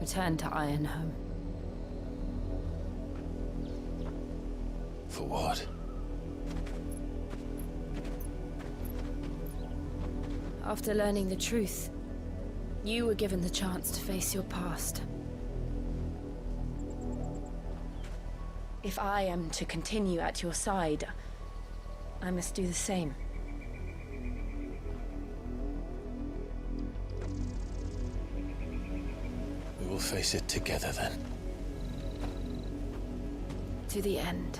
Return to Ironhome. For what? After learning the truth, you were given the chance to face your past. If I am to continue at your side, I must do the same. We will face it together then. To the end.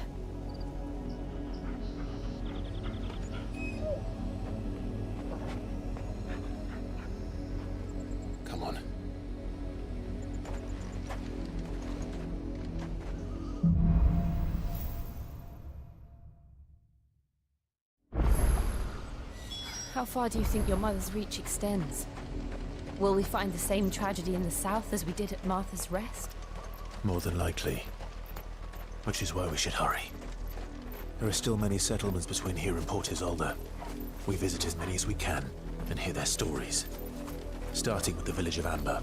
Come on. How far do you think your mother's reach extends? Will we find the same tragedy in the south as we did at Martha's Rest? More than likely. Which is why we should hurry. There are still many settlements between here and Port Isolde. We visit as many as we can and hear their stories. Starting with the village of Amber.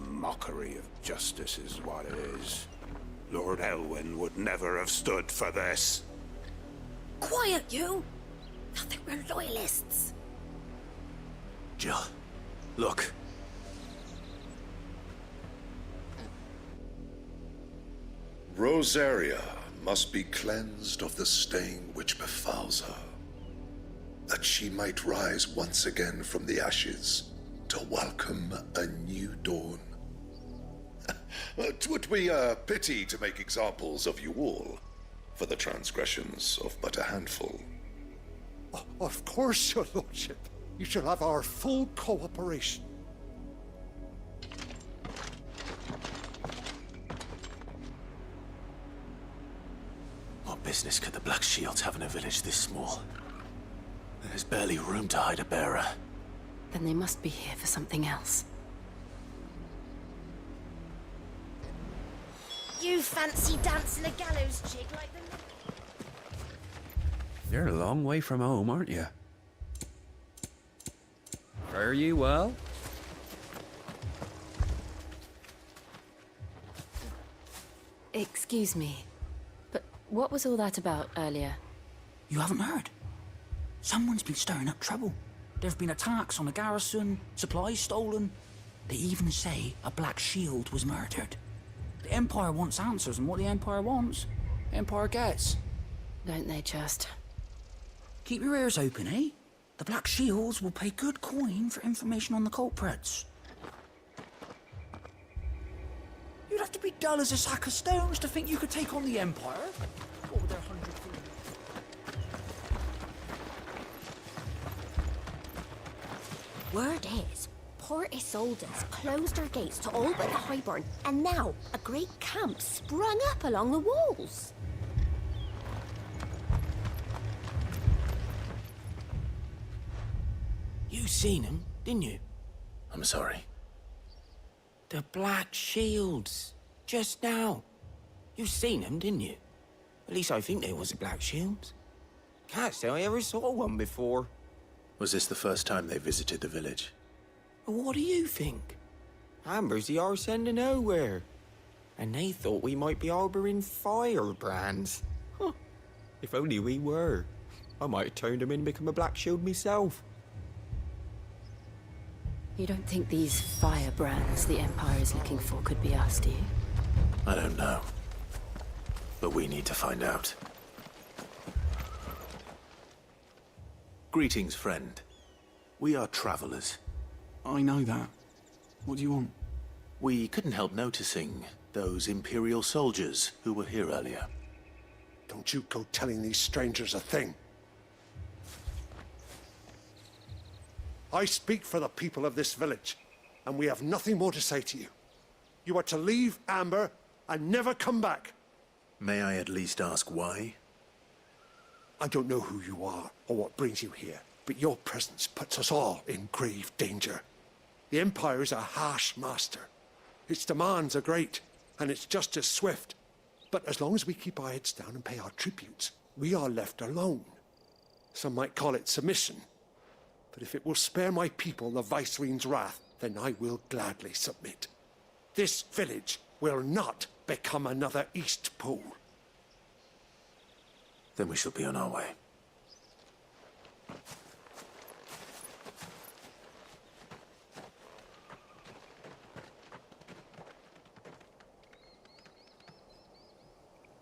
Mockery of justice is what it is. Lord Elwyn would never have stood for this. Quiet, you! I think we're loyalists. Jill, look. Rosaria must be cleansed of the stain which befouls her, that she might rise once again from the ashes to welcome a new dawn. 'Twould be a pity to make examples of you all, for the transgressions of but a handful. Of course, your lordship. You shall have our full cooperation. What business could the Black Shields have in a village this small? There's barely room to hide a bearer. Then they must be here for something else. You fancy dancing a gallows chick like the... You're a long way from home, aren't you? Fare ye well? Excuse me, but what was all that about earlier? You haven't heard? Someone's been stirring up trouble. There have been attacks on the garrison, supplies stolen. They even say a Black Shield was murdered. The Empire wants answers, and what the Empire wants, Empire gets. Don't they just? Keep your ears open, eh? The Black Shields will pay good coin for information on the culprits. You'd have to be dull as a sack of stones to think you could take on the Empire. What with their 100 feet? Word is, Port Isolde's closed their gates to all but the Highborn, and now a great camp sprung up along the walls. You seen him, didn't you? I'm sorry. The Black Shields. Just now. You seen them, didn't you? At least I think there was a Black Shields. Can't say I ever saw one before. Was this the first time they visited the village? What do you think? Amber's the arse end of nowhere. And they thought we might be harboring firebrands. Huh. If only we were. I might have turned them in and become a Black Shield myself. You don't think these firebrands the Empire is looking for could be us, do you? I don't know. But we need to find out. Greetings, friend. We are travelers. I know that. What do you want? We couldn't help noticing those Imperial soldiers who were here earlier. Don't you go telling these strangers a thing. I speak for the people of this village, and we have nothing more to say to you. You are to leave Amber and never come back. May I at least ask why? I don't know who you are or what brings you here, but your presence puts us all in grave danger. The Empire is a harsh master. Its demands are great, and its justice swift. But as long as we keep our heads down and pay our tributes, we are left alone. Some might call it submission. But if it will spare my people the Viceroy's wrath, then I will gladly submit. This village will not become another East Pole. Then we shall be on our way.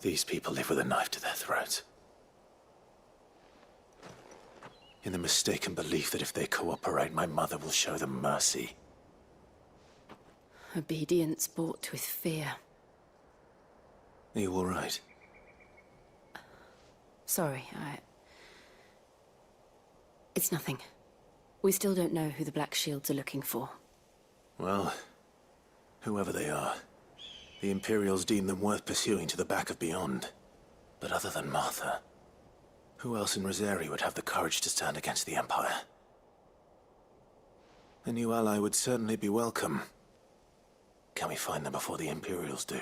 These people live with a knife to their throats. In the mistaken belief that if they cooperate, my mother will show them mercy. Obedience bought with fear. Are you all right? Sorry, It's nothing. We still don't know who the Black Shields are looking for. Well, whoever they are, the Imperials deem them worth pursuing to the back of beyond. But other than Martha, who else in Rosari would have the courage to stand against the Empire? A new ally would certainly be welcome. Can we find them before the Imperials do?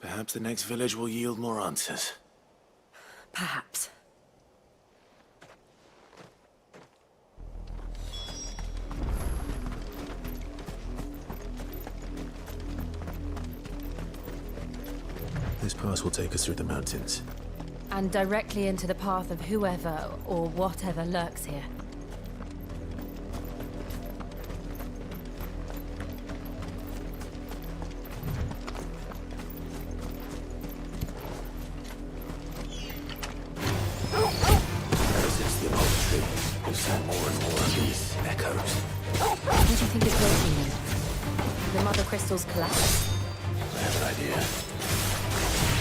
Perhaps the next village will yield more answers. Perhaps. This pass will take us through the mountains. And directly into the path of whoever or whatever lurks here. Ever since the monastery, we've seen more and more of these echoes. What do you think is breaking them? The mother crystals collapse? I have an idea.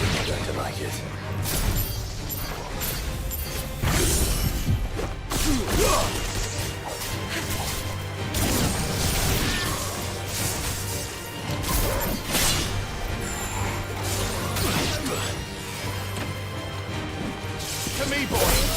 You're not going to like it. To me, boy!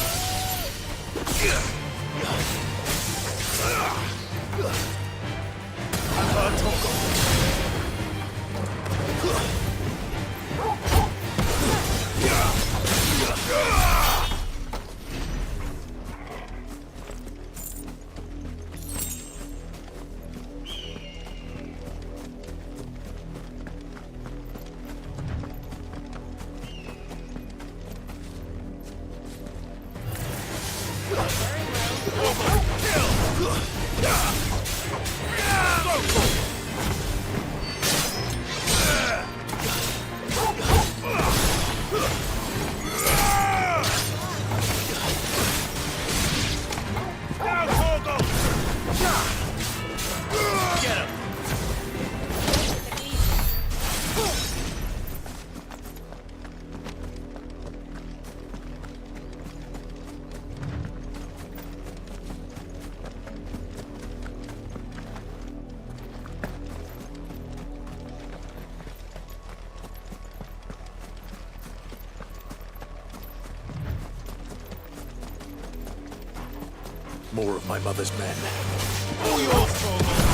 More of my mother's men. All yours, Torgo!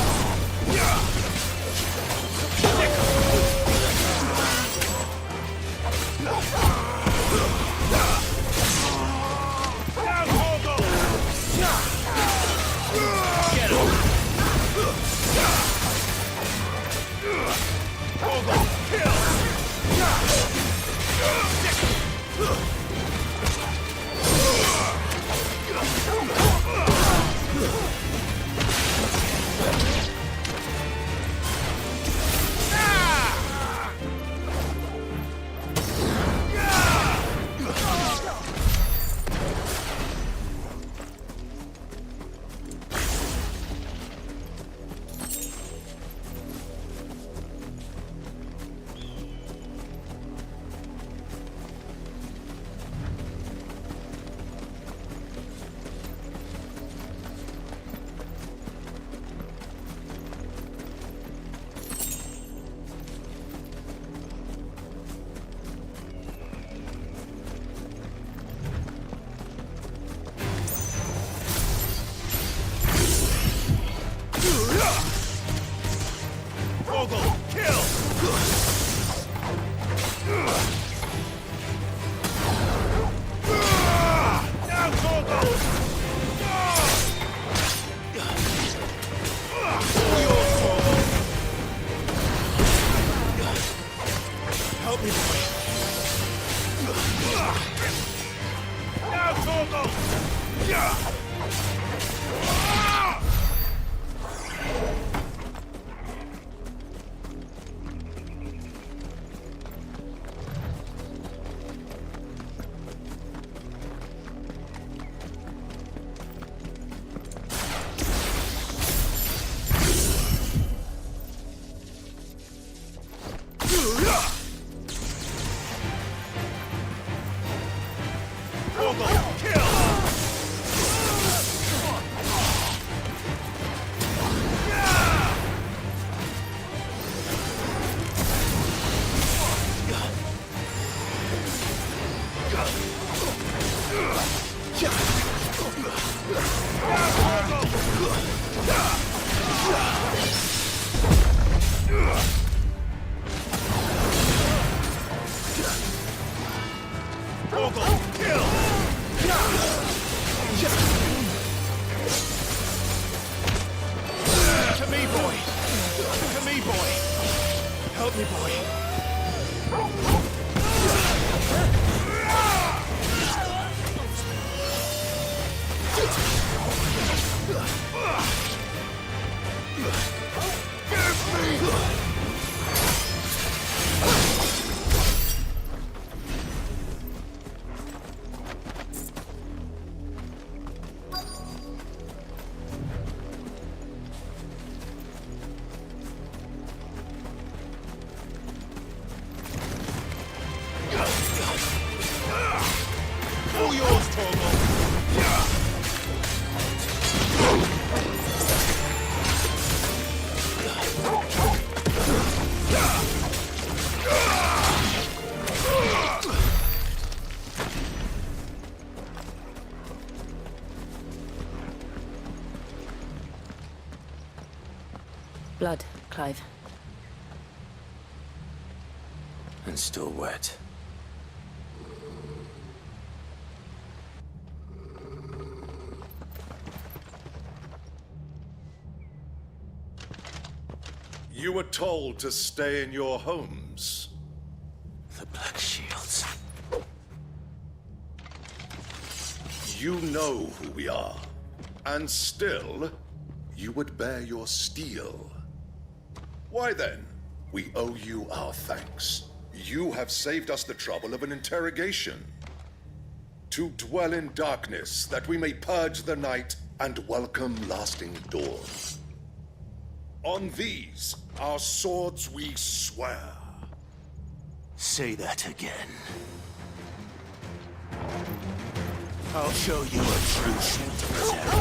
Blood, Clive. And still wet. You were told to stay in your homes. The Black Shields. You know who we are. And still, you would bear your steel. Why then, we owe you our thanks. You have saved us the trouble of an interrogation. To dwell in darkness, that we may purge the night and welcome lasting dawn. On these, our swords we swear. Say that again. I'll show you a true shield in this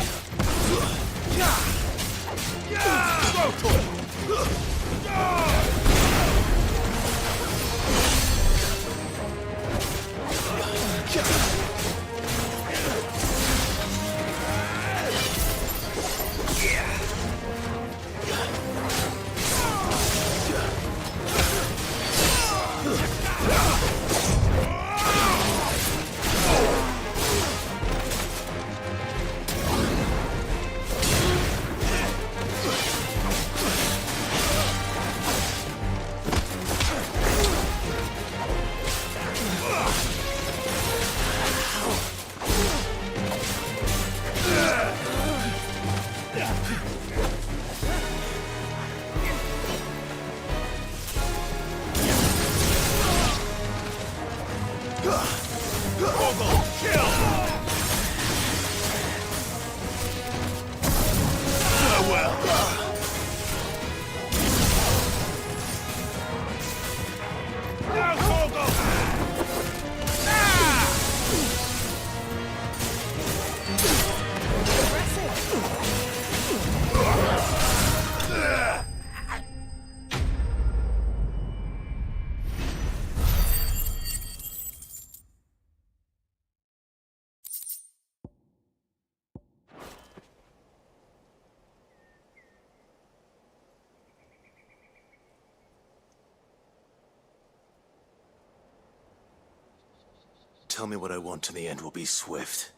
Tell me what I want and the end will be swift.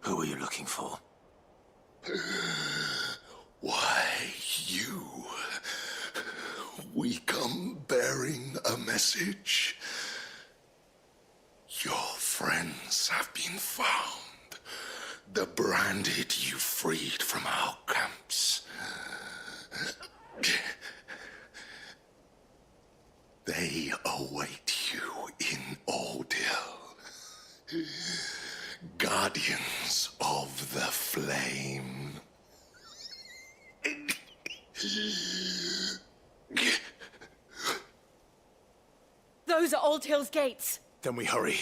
Who are you looking for? Why, you. We come bearing a message. Your friends have been found. The branded you freed from our camps. They await you in Ordil. Guardians of the Flame. Those are Old Hill's gates. Then we hurry.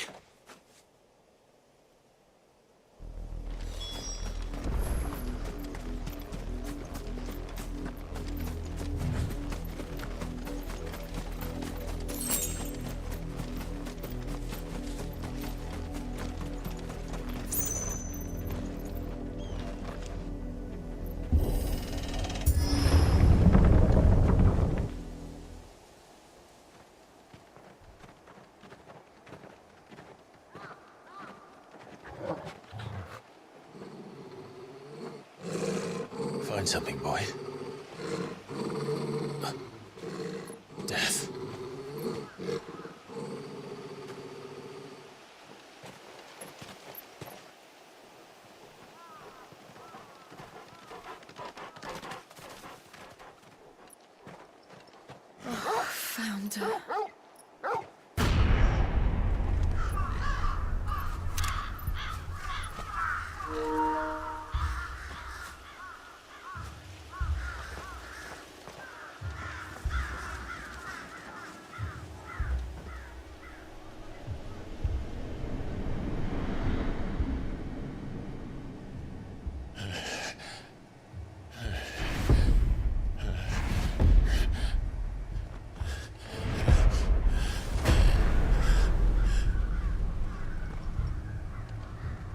Find something, boy. Death. Found her.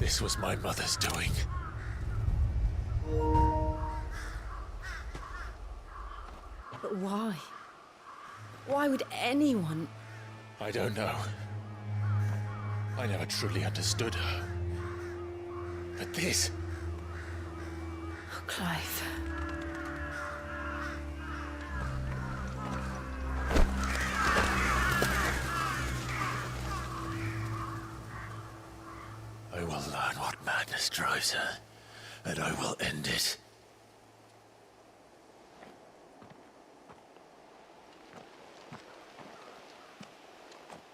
This was my mother's doing. But why? Why would anyone... I don't know. I never truly understood her. But this... Oh, Clive. I will learn what madness drives her, and I will end it.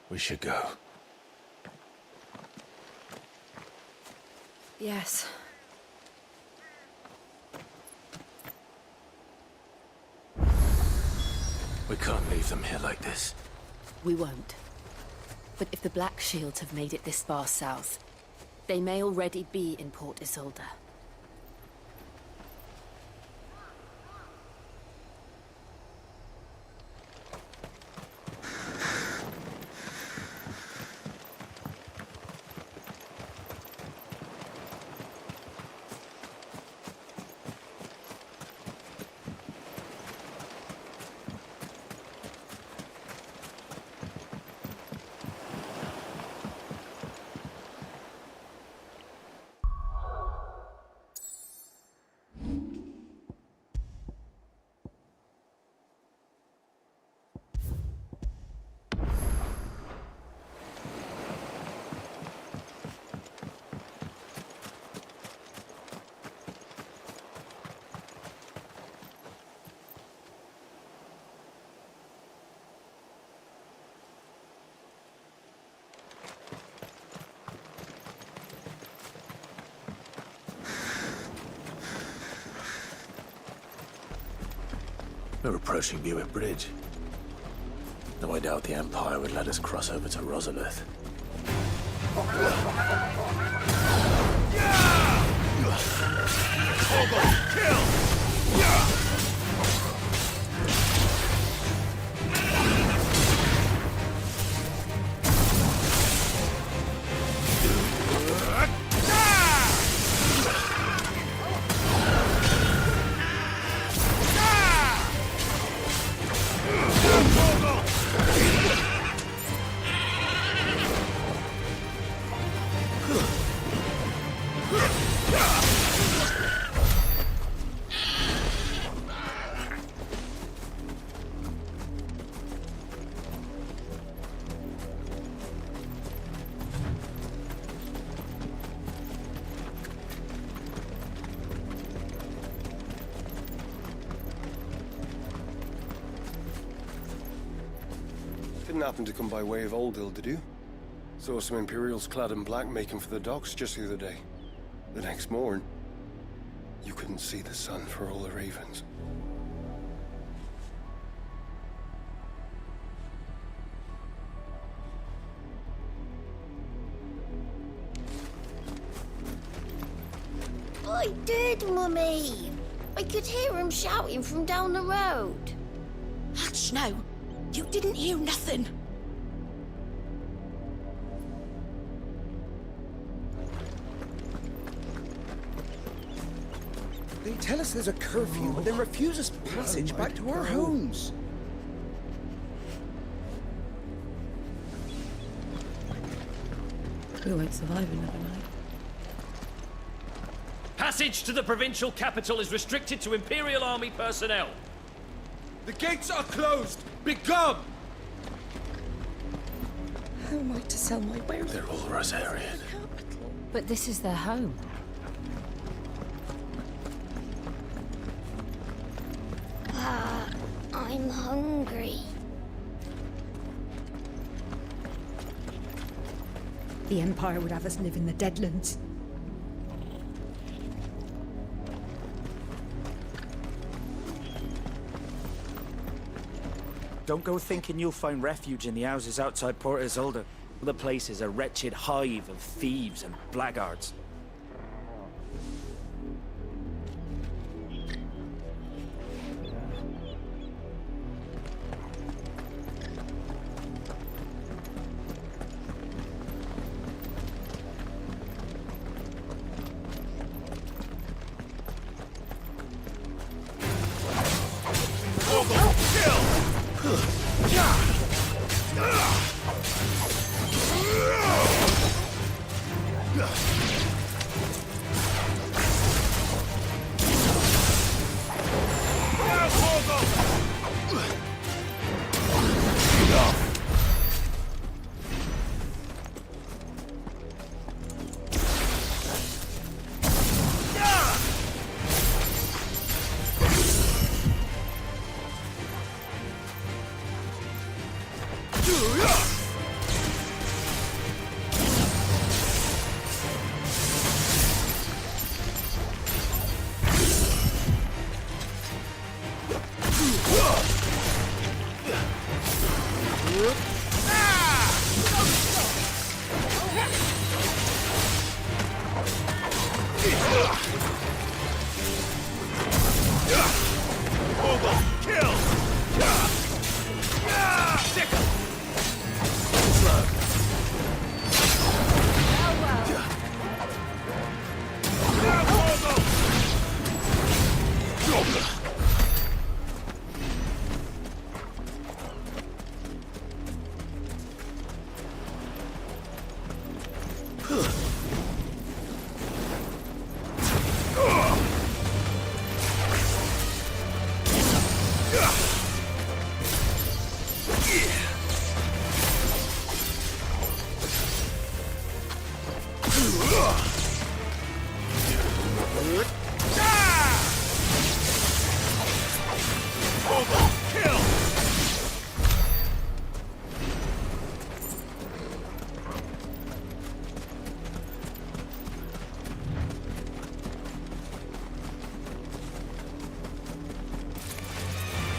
We should go. Yes. We can't leave them here like this. We won't. But if the Black Shields have made it this far south, they may already be in Port Isolde. We're approaching Buick Bridge. Though I doubt the Empire would let us cross over to Rosalith. Didn't happen to come by way of Old Hill, did you? Saw some Imperials clad in black making for the docks just the other day. The next morn, you couldn't see the sun for all the ravens. I did, Mummy. I could hear him shouting from down the road. Hush now. You didn't hear nothing. They tell us there's a curfew and then refuse us passage back to our homes. We won't survive another night. Passage to the provincial capital is restricted to Imperial Army personnel. The gates are closed! Begone! How am I to sell my wares? They're all Rosarian. But this is their home. I'm hungry. The Empire would have us live in the Deadlands. Don't go thinking you'll find refuge in the houses outside Port Isolde. The place is a wretched hive of thieves and blackguards.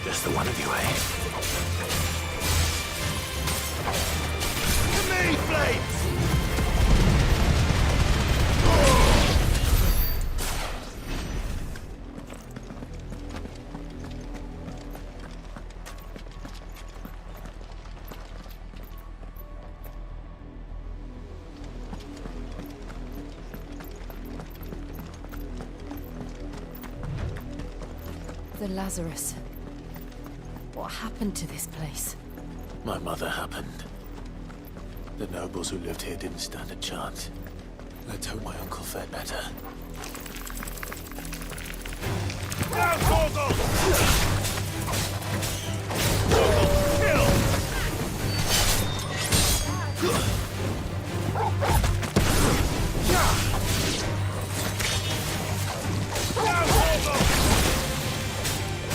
Just the one of you, eh? To me, Flames! The Lazarus. What happened to this place? My mother happened. The nobles who lived here didn't stand a chance. Let's hope my uncle fared better. Down, Torgal! Torgal,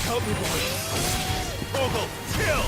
Help me, boy! Torgal, kill!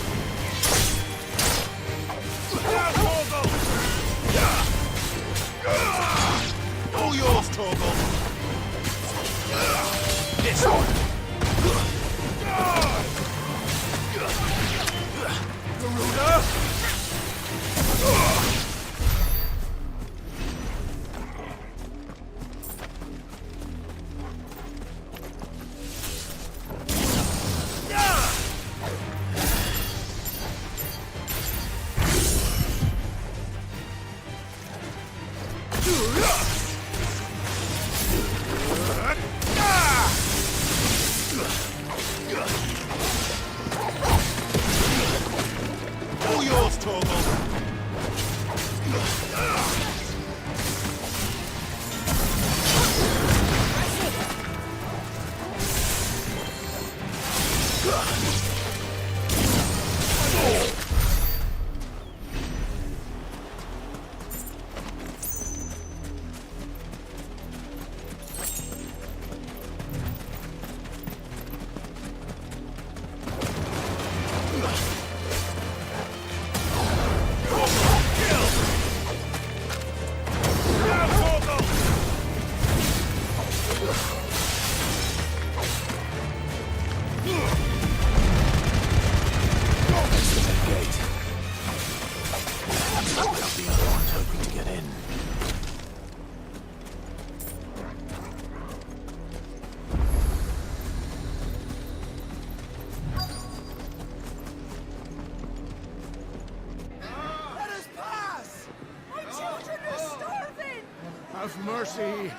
mercy!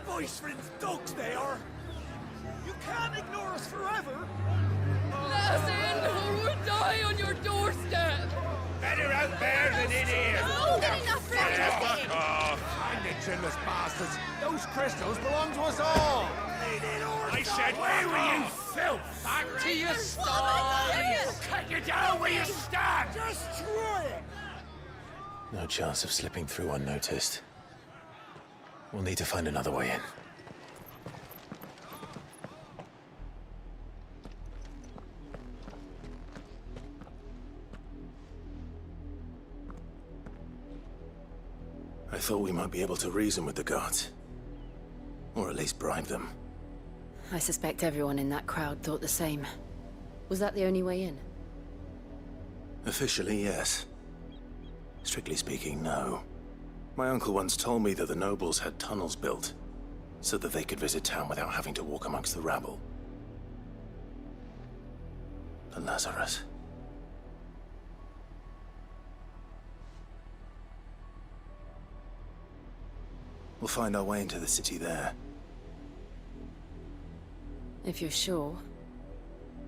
Voice friends dogs they are! You can't ignore us forever! Let us in, or we'll die on your doorstep! Better out there than in here! Oh, good enough for Fuck off! Find it, chinless bastards! Those crystals belong to us all! I said, where were you, filth? Back to your stall! Cut you down where you stand! Destroy it! No chance of slipping through unnoticed. We'll need to find another way in. I thought we might be able to reason with the guards. Or at least bribe them. I suspect everyone in that crowd thought the same. Was that the only way in? Officially, yes. Strictly speaking, no. My uncle once told me that the nobles had tunnels built, so that they could visit town without having to walk amongst the rabble. But Lazarus... We'll find our way into the city there. If you're sure.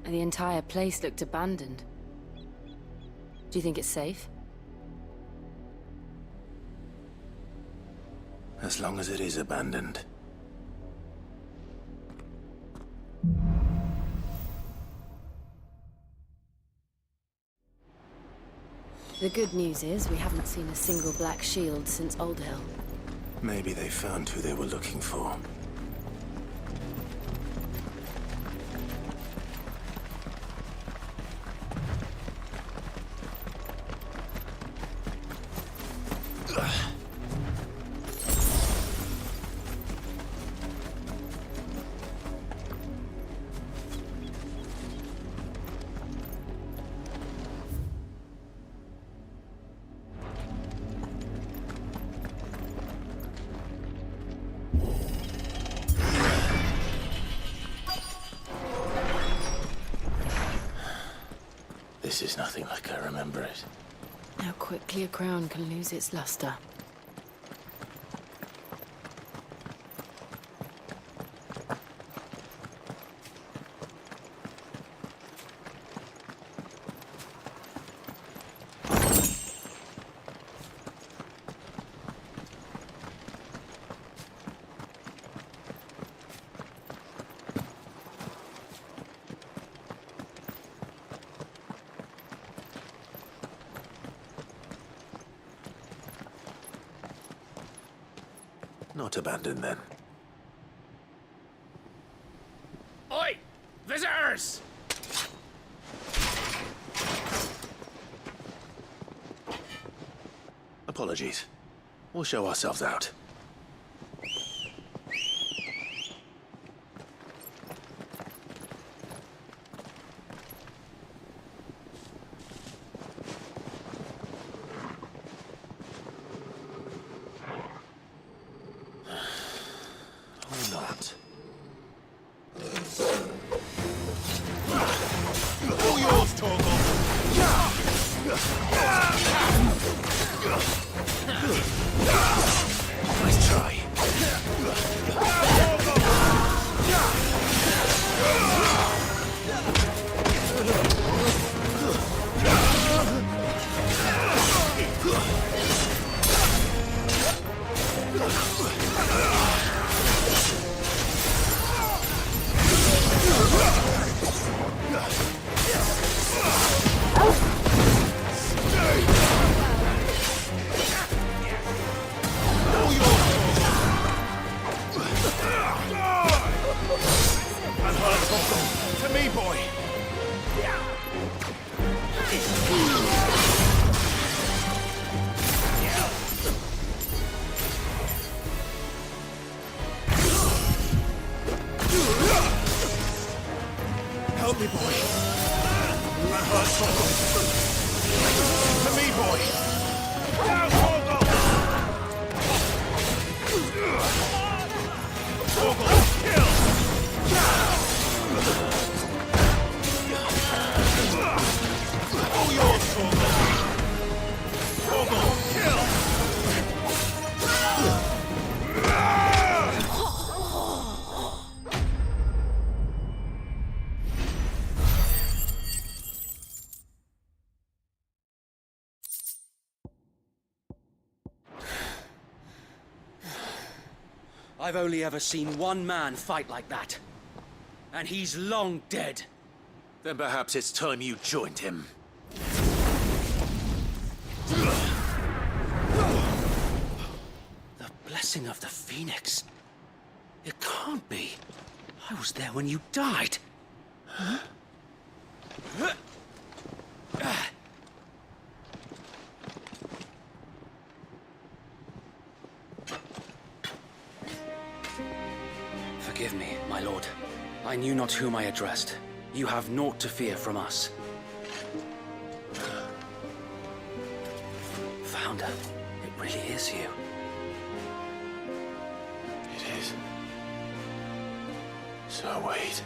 The entire place looked abandoned. Do you think it's safe? As long as it is abandoned. The good news is we haven't seen a single black shield since Old Hill. Maybe they found who they were looking for. This is nothing like I remember it. How quickly a crown can lose its luster. Not abandoned, then. Oi! Visitors! Apologies. We'll show ourselves out. I've only ever seen one man fight like that. And he's long dead. Then perhaps it's time you joined him. The blessing of the Phoenix. It can't be. I was there when you died. Huh? Forgive me, my lord. I knew not whom I addressed. You have naught to fear from us. Founder, it really is you. It is. So wait.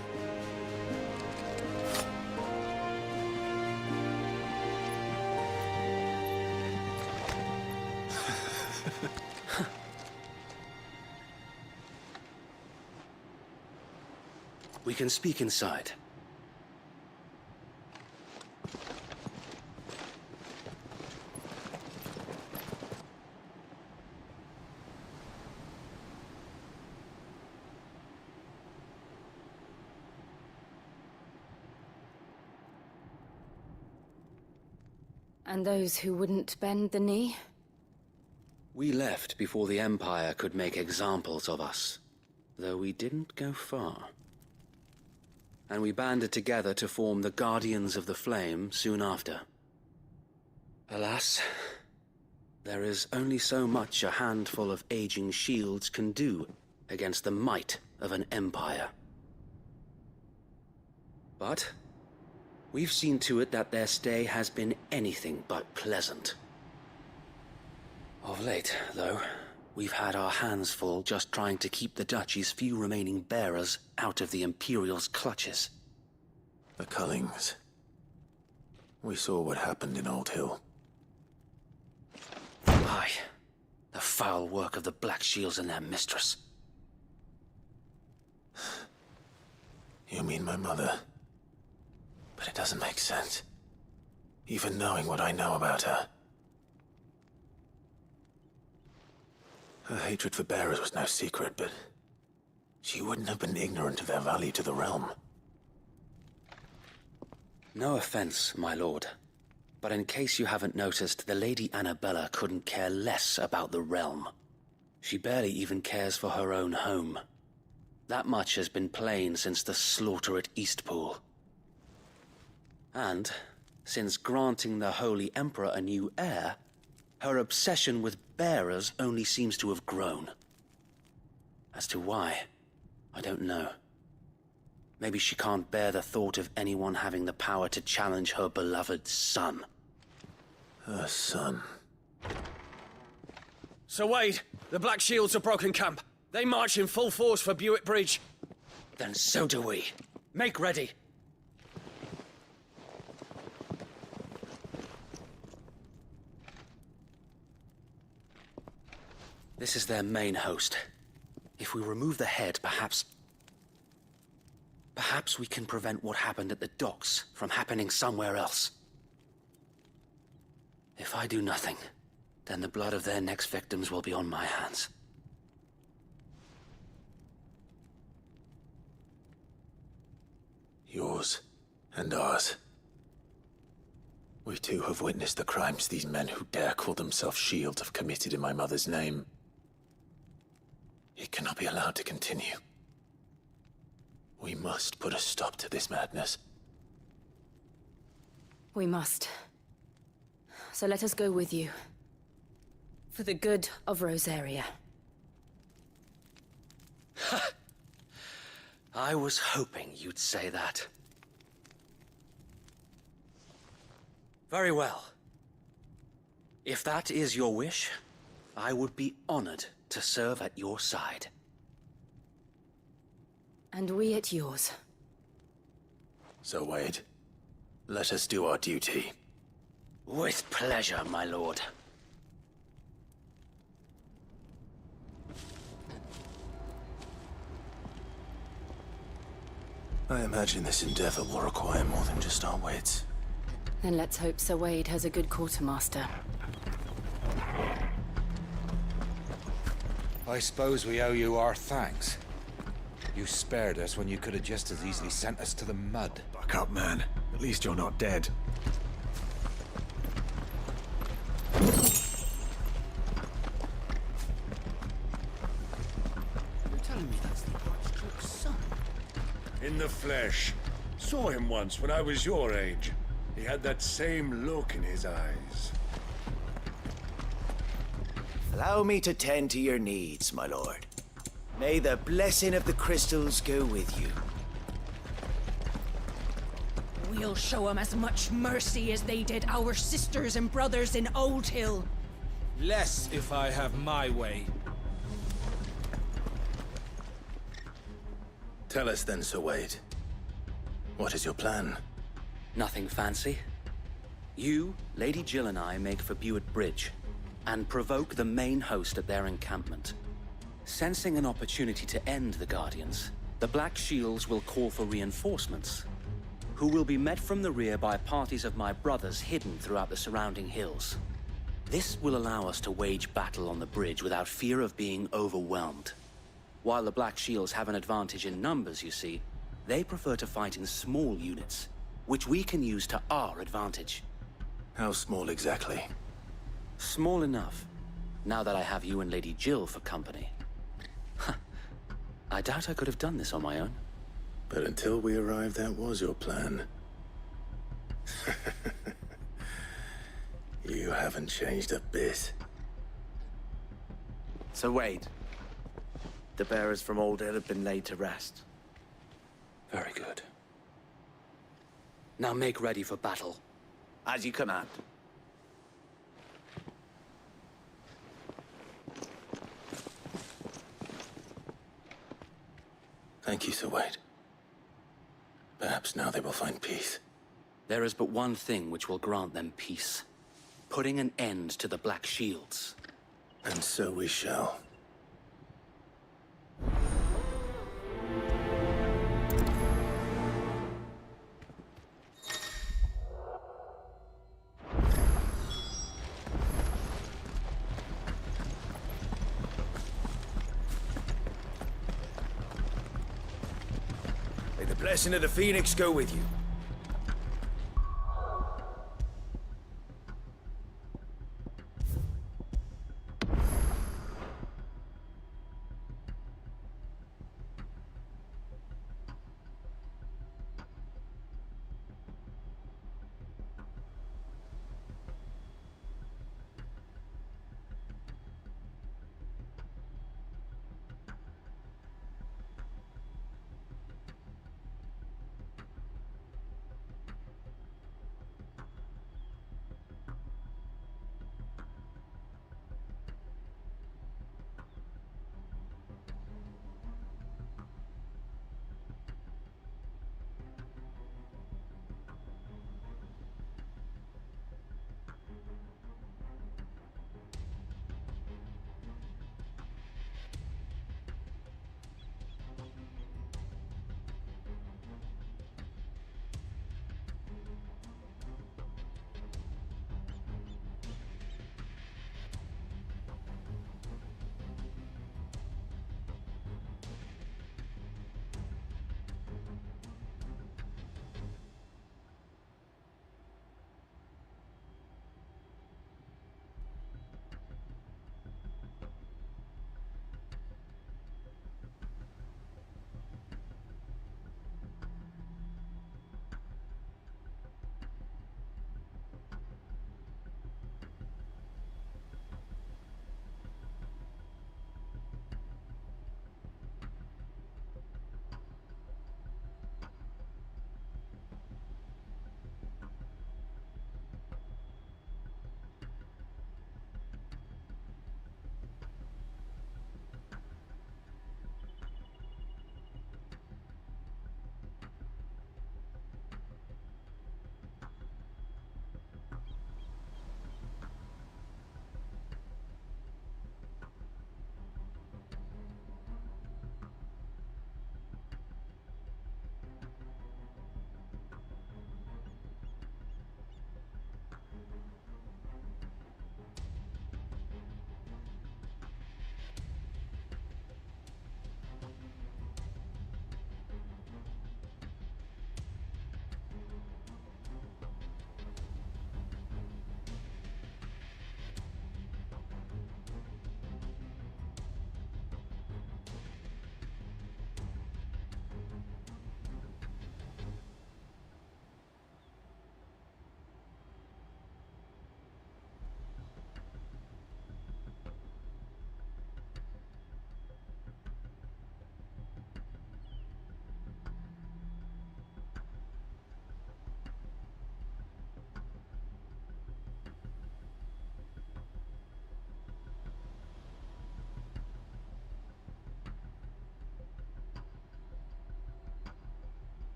We can speak inside. And those who wouldn't bend the knee? We left before the Empire could make examples of us, though we didn't go far. And we banded together to form the Guardians of the Flame soon after. Alas, there is only so much a handful of aging shields can do against the might of an empire. But we've seen to it that their stay has been anything but pleasant. Of late, though, we've had our hands full just trying to keep the Duchy's few remaining bearers out of the Imperial's clutches. The Cullings. We saw what happened in Old Hill. Aye. The foul work of the Black Shields and their mistress. You mean my mother? But it doesn't make sense. Even knowing what I know about her. Her hatred for bearers was no secret, but she wouldn't have been ignorant of their value to the realm. No offense, my lord, but in case you haven't noticed, the Lady Annabella couldn't care less about the realm. She barely even cares for her own home. That much has been plain since the slaughter at Eastpool. And, since granting the Holy Emperor a new heir, her obsession with bearers only seems to have grown. As to why, I don't know. Maybe she can't bear the thought of anyone having the power to challenge her beloved son. Her son. Sir Wade, the Black Shields have broken camp. They march in full force for Buick Bridge. Then so do we. Make ready. This is their main host. If we remove the head, perhaps we can prevent what happened at the docks from happening somewhere else. If I do nothing, then the blood of their next victims will be on my hands. Yours and ours. We too have witnessed the crimes these men who dare call themselves Shield have committed in my mother's name. It cannot be allowed to continue. We must put a stop to this madness. We must. So let us go with you. For the good of Rosaria. I was hoping you'd say that. Very well. If that is your wish, I would be honored to serve at your side. And we at yours. So, Wade, let us do our duty. With pleasure, my lord. I imagine this endeavor will require more than just our wits. Then let's hope Sir Wade has a good quartermaster. I suppose we owe you our thanks. You spared us when you could have just as easily sent us to the mud. Buck up, man. At least you're not dead. You're telling me that's the Archduke's son? In the flesh. Saw him once when I was your age. He had that same look in his eyes. Allow me to tend to your needs, my lord. May the blessing of the crystals go with you. We'll show 'em as much mercy as they did our sisters and brothers in Old Hill. Less if I have my way. Tell us then, Sir Wade. What is your plan? Nothing fancy. You, Lady Jill and I make for Buett Bridge and provoke the main host at their encampment. Sensing an opportunity to end the Guardians, the Black Shields will call for reinforcements, who will be met from the rear by parties of my brothers hidden throughout the surrounding hills. This will allow us to wage battle on the bridge without fear of being overwhelmed. While the Black Shields have an advantage in numbers, you see, they prefer to fight in small units, which we can use to our advantage. How small exactly? Small enough, now that I have you and Lady Jill for company. I doubt I could have done this on my own. But until we arrived, that was your plan. You haven't changed a bit. So Wade, the bearers from Old Hill have been laid to rest. Very good. Now make ready for battle. As you command. Thank you, Sir Wade. Perhaps now they will find peace. There is but one thing which will grant them peace. Putting an end to the Black Shields. And so we shall. May the blessing of the Phoenix go with you.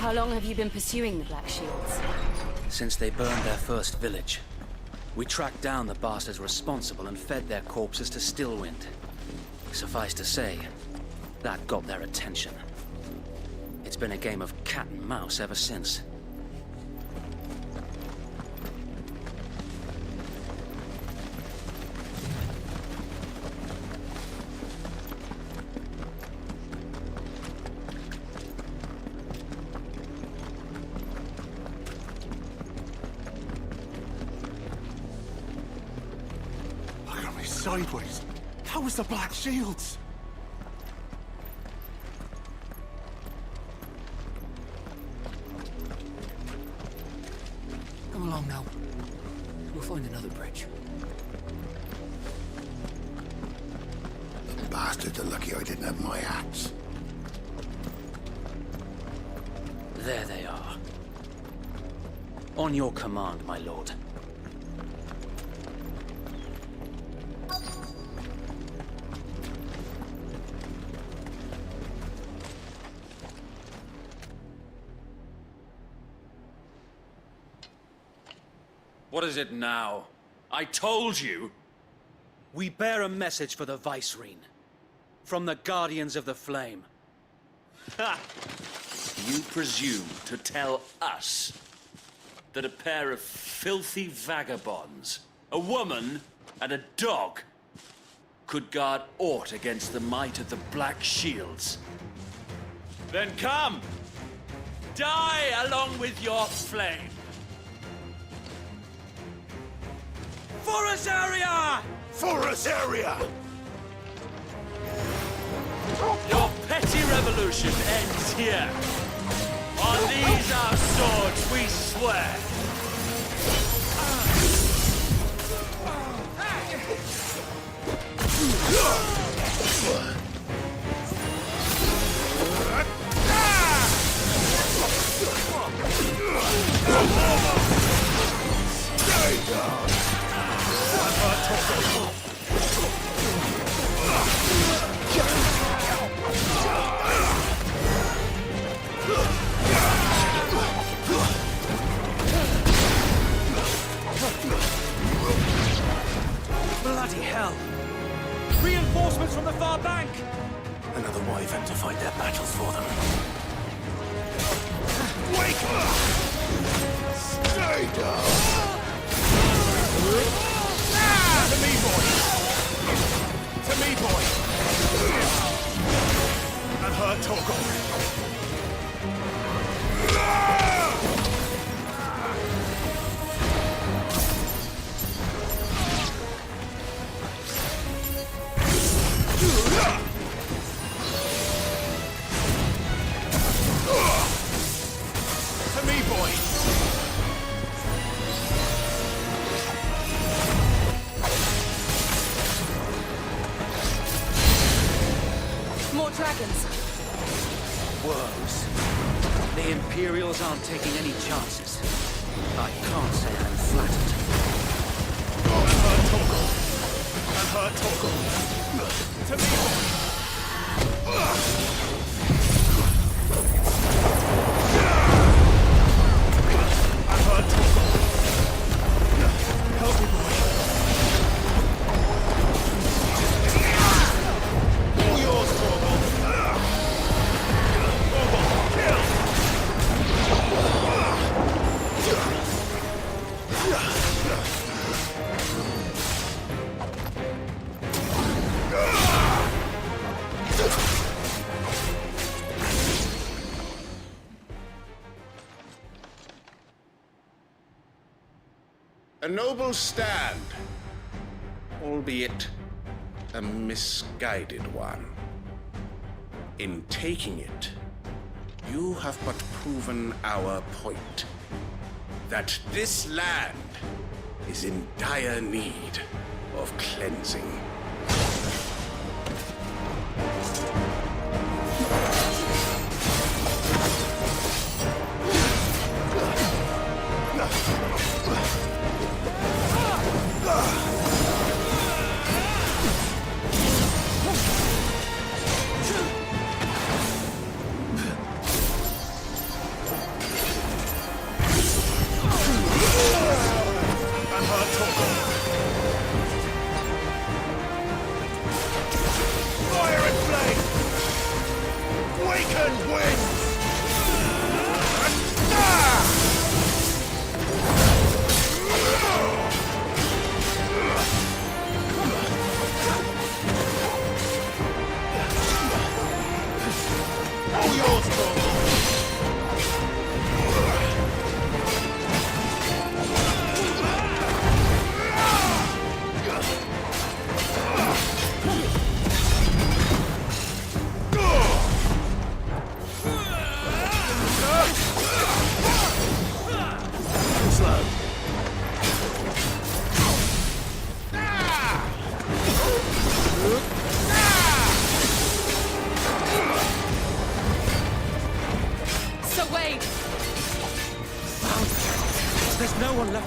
How long have you been pursuing the Black Shields? Since they burned their first village. We tracked down the bastards responsible and fed their corpses to Stillwind. Suffice to say, that got their attention. It's been a game of cat and mouse ever since. Look at me sideways. That was the Black Shields. Come along now. We'll find another bridge. Bastards are lucky I didn't have my axe. There they are. On your command, my lord. What is it now? I told you! We bear a message for the Vicereine. From the Guardians of the Flame. Ha! You presume to tell us that a pair of filthy vagabonds, a woman and a dog, could guard aught against the might of the Black Shields? Then come! Die along with your flame! For us area! For us area! Your petty revolution ends here. On these our swords we swear. Stay down! Bloody hell! Reinforcements from the far bank! Another wyvern to fight their battles for them. Wake up! Stay down! To me, boy! To me, boy! And her, Torgal! To me, boy! More dragons. Worms. The Imperials aren't taking any chances. I can't say I'm flattered. And her, Torgal! To me, boy! Help me, boy. All yours, Torgal. Torgal, kill! A noble stand, albeit a misguided one. In taking it, you have but proven our point. That this land is in dire need of cleansing.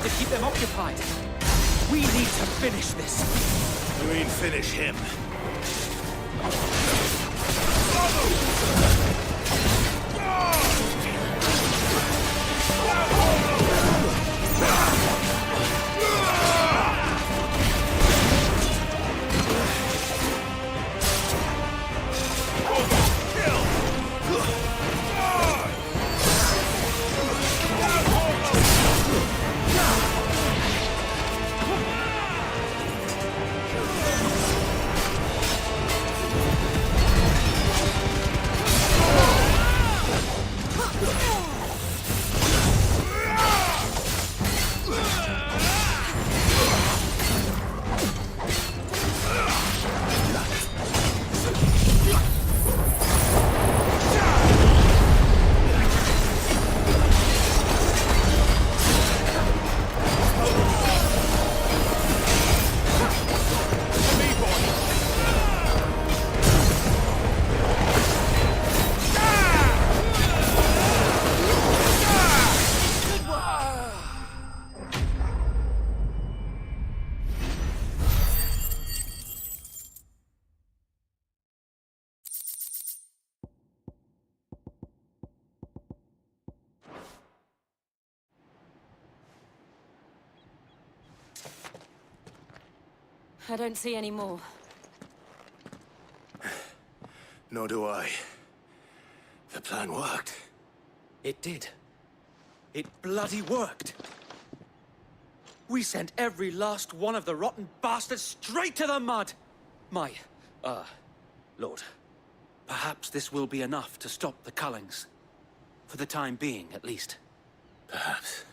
to keep them occupied. We need to finish this. You mean finish him? I don't see any more. Nor do I. The plan worked. It did. It bloody worked. We sent every last one of the rotten bastards straight to the mud! Lord. Perhaps this will be enough to stop the Cullings. For the time being, at least. Perhaps.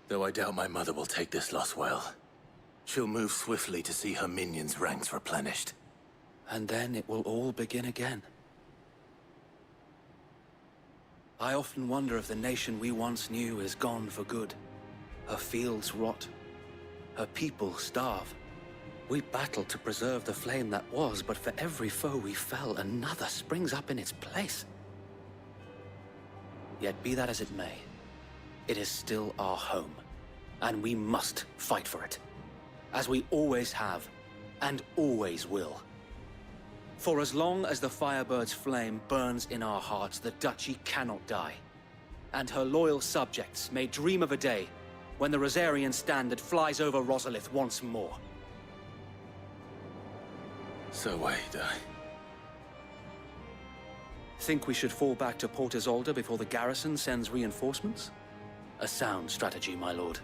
Though I doubt my mother will take this loss well. She'll move swiftly to see her minions' ranks replenished. And then it will all begin again. I often wonder if the nation we once knew is gone for good. Her fields rot. Her people starve. We battle to preserve the flame that was, but for every foe we fell, another springs up in its place. Yet be that as it may, it is still our home, and we must fight for it. As we always have, and always will. For as long as the Firebird's flame burns in our hearts, the Duchy cannot die. And her loyal subjects may dream of a day when the Rosarian standard flies over Rosalith once more. So wait, Think we should fall back to Port Isolde before the garrison sends reinforcements? A sound strategy, my lord.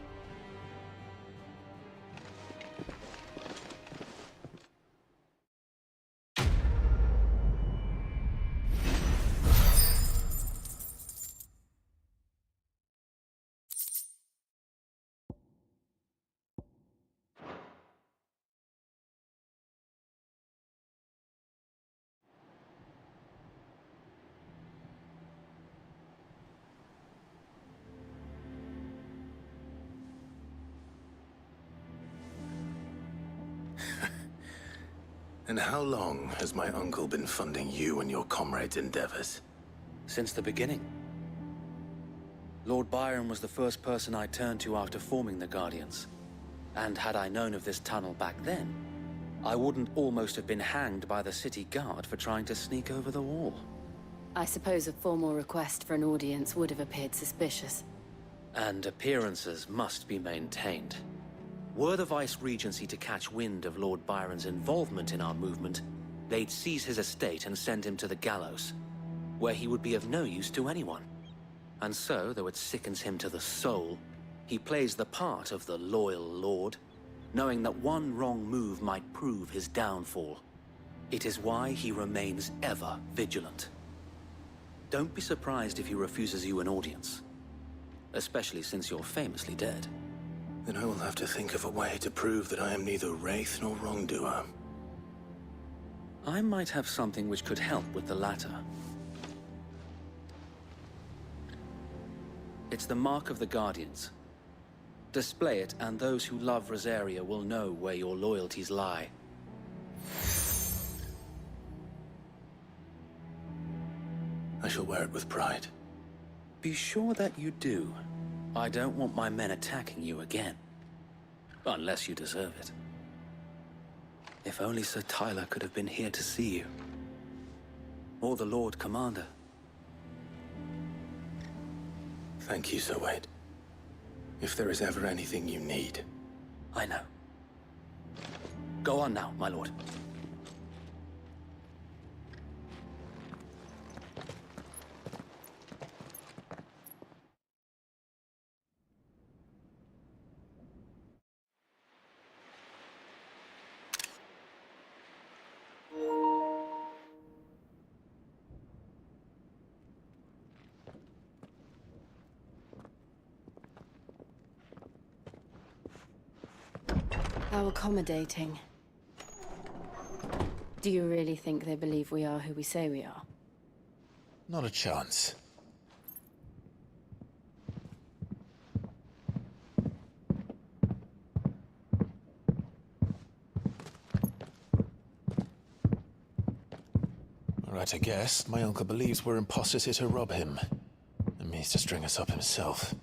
And how long has my uncle been funding you and your comrades' endeavors? Since the beginning. Lord Byron was the first person I turned to after forming the Guardians. And had I known of this tunnel back then, I wouldn't almost have been hanged by the city guard for trying to sneak over the wall. I suppose a formal request for an audience would have appeared suspicious. And appearances must be maintained. Were the Vice-Regency to catch wind of Lord Byron's involvement in our movement, they'd seize his estate and send him to the gallows, where he would be of no use to anyone. And so, though it sickens him to the soul, he plays the part of the loyal lord, knowing that one wrong move might prove his downfall. It is why he remains ever vigilant. Don't be surprised if he refuses you an audience, especially since you're famously dead. Then I will have to think of a way to prove that I am neither wraith nor wrongdoer. I might have something which could help with the latter. It's the mark of the Guardians. Display it, and those who love Rosaria will know where your loyalties lie. I shall wear it with pride. Be sure that you do. I don't want my men attacking you again. Unless you deserve it. If only Sir Tyler could have been here to see you. Or the Lord Commander. Thank you, Sir Wade. If there is ever anything you need. I know. Go on now, my lord. How accommodating. Do you really think they believe we are who we say we are? Not a chance. Right, I guess. My uncle believes we're imposters here to rob him. And means to string us up himself.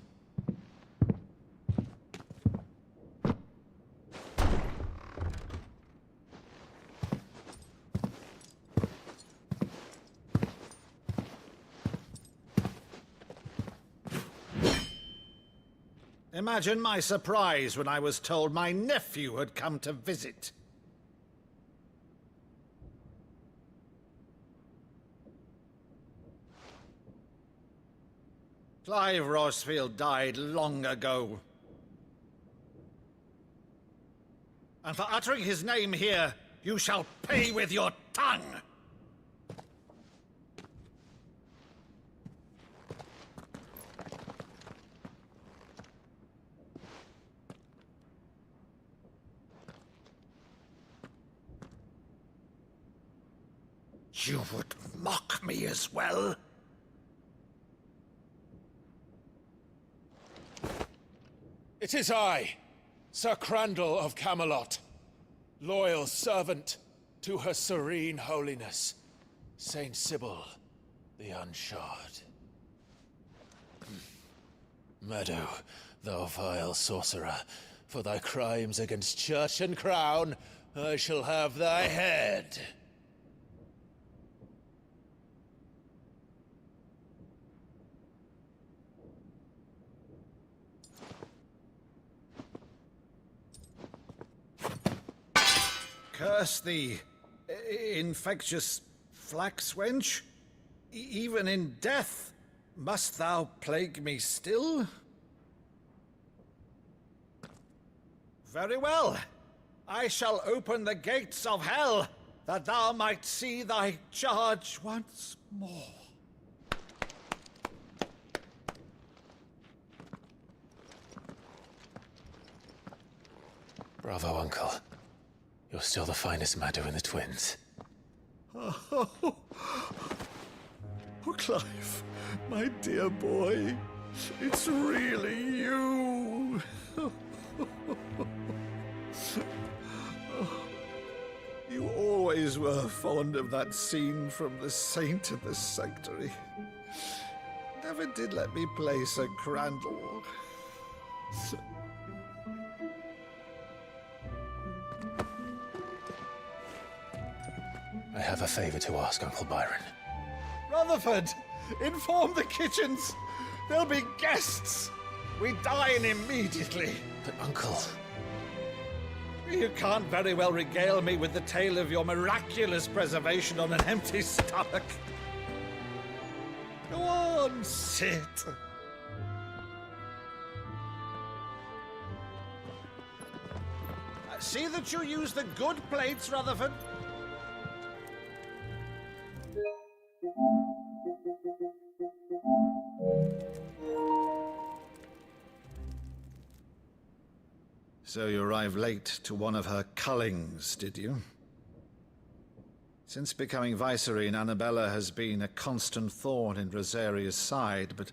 Imagine my surprise when I was told my nephew had come to visit. Clive Rossfield died long ago. And for uttering his name here, you shall pay with your tongue! You would mock me as well? It is I, Sir Crandall of Camelot, loyal servant to Her Serene Holiness, Saint Sybil the Unshod. Meadow, thou vile sorcerer, for thy crimes against church and crown, I shall have thy head. Curse thee, infectious flax wench. Even in death, must thou plague me still? Very well. I shall open the gates of hell, that thou might see thy charge once more. Bravo, Uncle. You're still the finest Maddo in the twins. Oh, Clive, my dear boy, it's really you. You always were fond of that scene from The Saint in the Sanctuary. Never did let me play Sir Crandall. I have a favor to ask, Uncle Byron. Rutherford, inform the kitchens. There'll be guests. We dine immediately. But, Uncle... You can't very well regale me with the tale of your miraculous preservation on an empty stomach. Go on, sit. See that you use the good plates, Rutherford. So you arrived late to one of her cullings, did you? Since becoming Vicereine, Annabella has been a constant thorn in Rosaria's side, but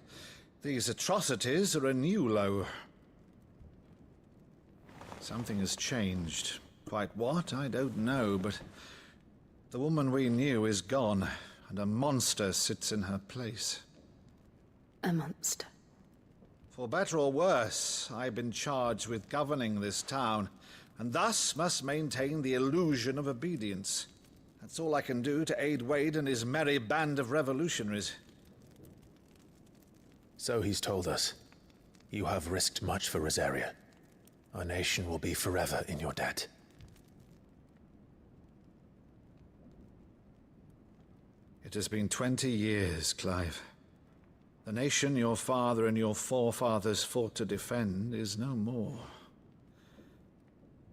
these atrocities are a new low. Something has changed. Quite what, I don't know, but the woman we knew is gone, and a monster sits in her place. A monster? For better or worse, I've been charged with governing this town, and thus must maintain the illusion of obedience. That's all I can do to aid Wade and his merry band of revolutionaries. So he's told us. You have risked much for Rosaria. Our nation will be forever in your debt. It has been 20 years, Clive. The nation your father and your forefathers fought to defend is no more.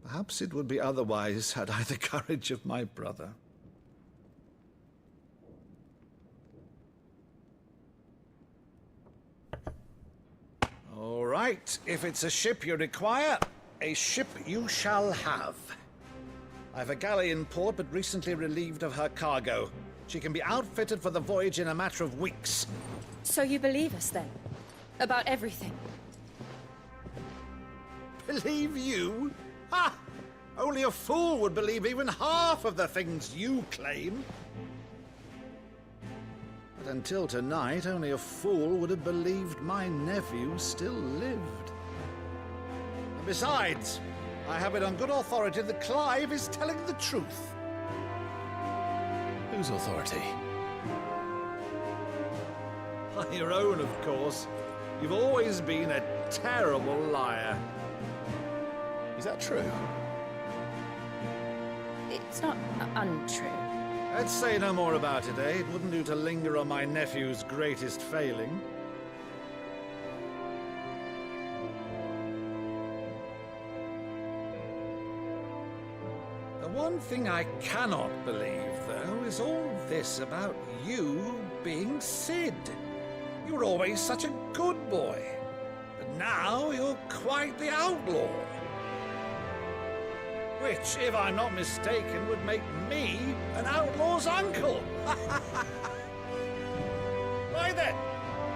Perhaps it would be otherwise had I the courage of my brother. All right, if it's a ship you require, a ship you shall have. I've a galley in port, but recently relieved of her cargo. She can be outfitted for the voyage in a matter of weeks. So you believe us then? About everything? Believe you? Ha! Only a fool would believe even half of the things you claim. But until tonight, only a fool would have believed my nephew still lived. And besides, I have it on good authority that Clive is telling the truth. Whose authority? On your own, of course. You've always been a terrible liar. Is that true? It's not untrue. Let's say no more about it, eh? It wouldn't do to linger on my nephew's greatest failing. The one thing I cannot believe, though, is all this about you being Sid. You were always such a good boy, but now you're quite the outlaw. Which, if I'm not mistaken, would make me an outlaw's uncle. Why then,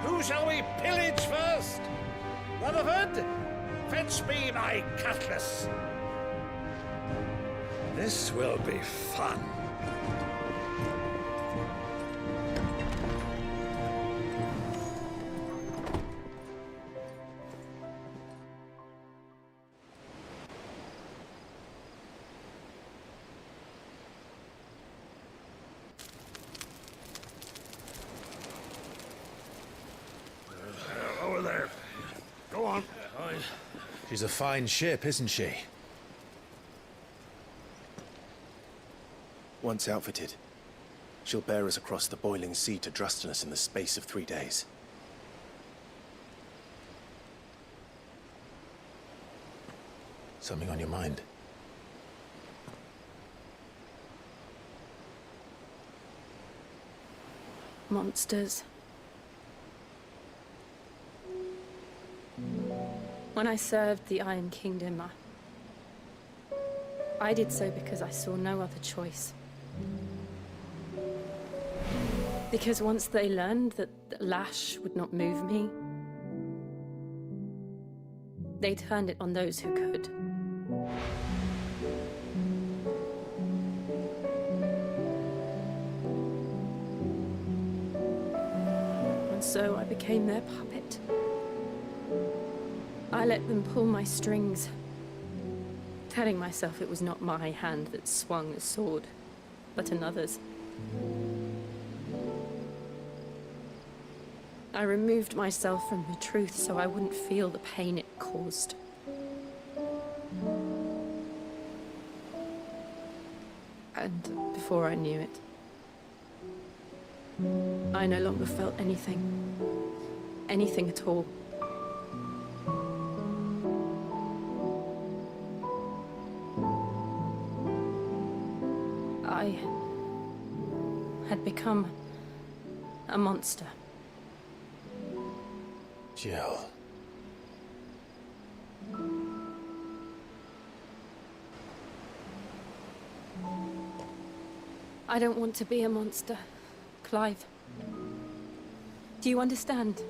who shall we pillage first? Rutherford, fetch me my cutlass. This will be fun. Over there. Go on. She's a fine ship, isn't she? Once outfitted, she'll bear us across the boiling sea to Drustenus in the space of 3 days. Something on your mind? Monsters. When I served the Iron Kingdom, I did so because I saw no other choice. Because once they learned that Lash would not move me, they turned it on those who could. And so I became their puppet. I let them pull my strings, telling myself it was not my hand that swung the sword, but another's. I removed myself from the truth so I wouldn't feel the pain it caused. And before I knew it, I no longer felt anything. Anything at all. I had become a monster. Jill. I don't want to be a monster, Clive. Do you understand?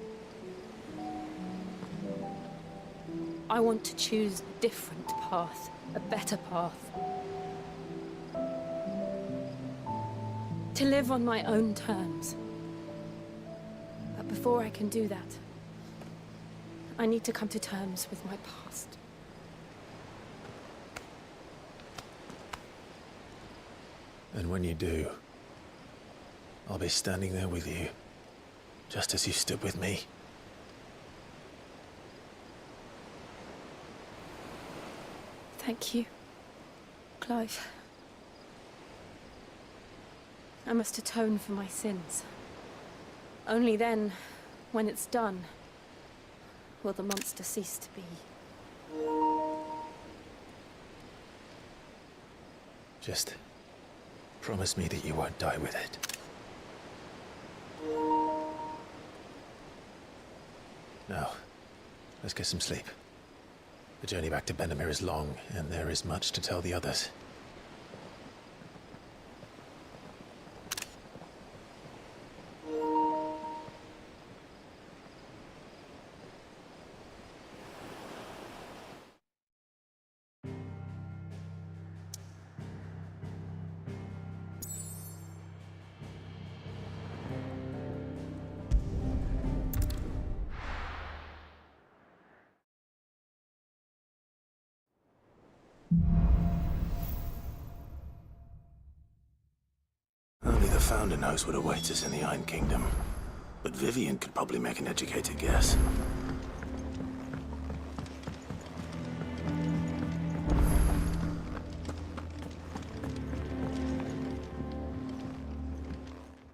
I want to choose a different path, a better path. To live on my own terms. But before I can do that, I need to come to terms with my past. And when you do, I'll be standing there with you, just as you stood with me. Thank you, Clive. I must atone for my sins. Only then, when it's done, will the monster cease to be. Just promise me that you won't die with it. Now, let's get some sleep. The journey back to Benamir is long, and there is much to tell the others. Only the Founder knows what awaits us in the Iron Kingdom. But Vivian could probably make an educated guess.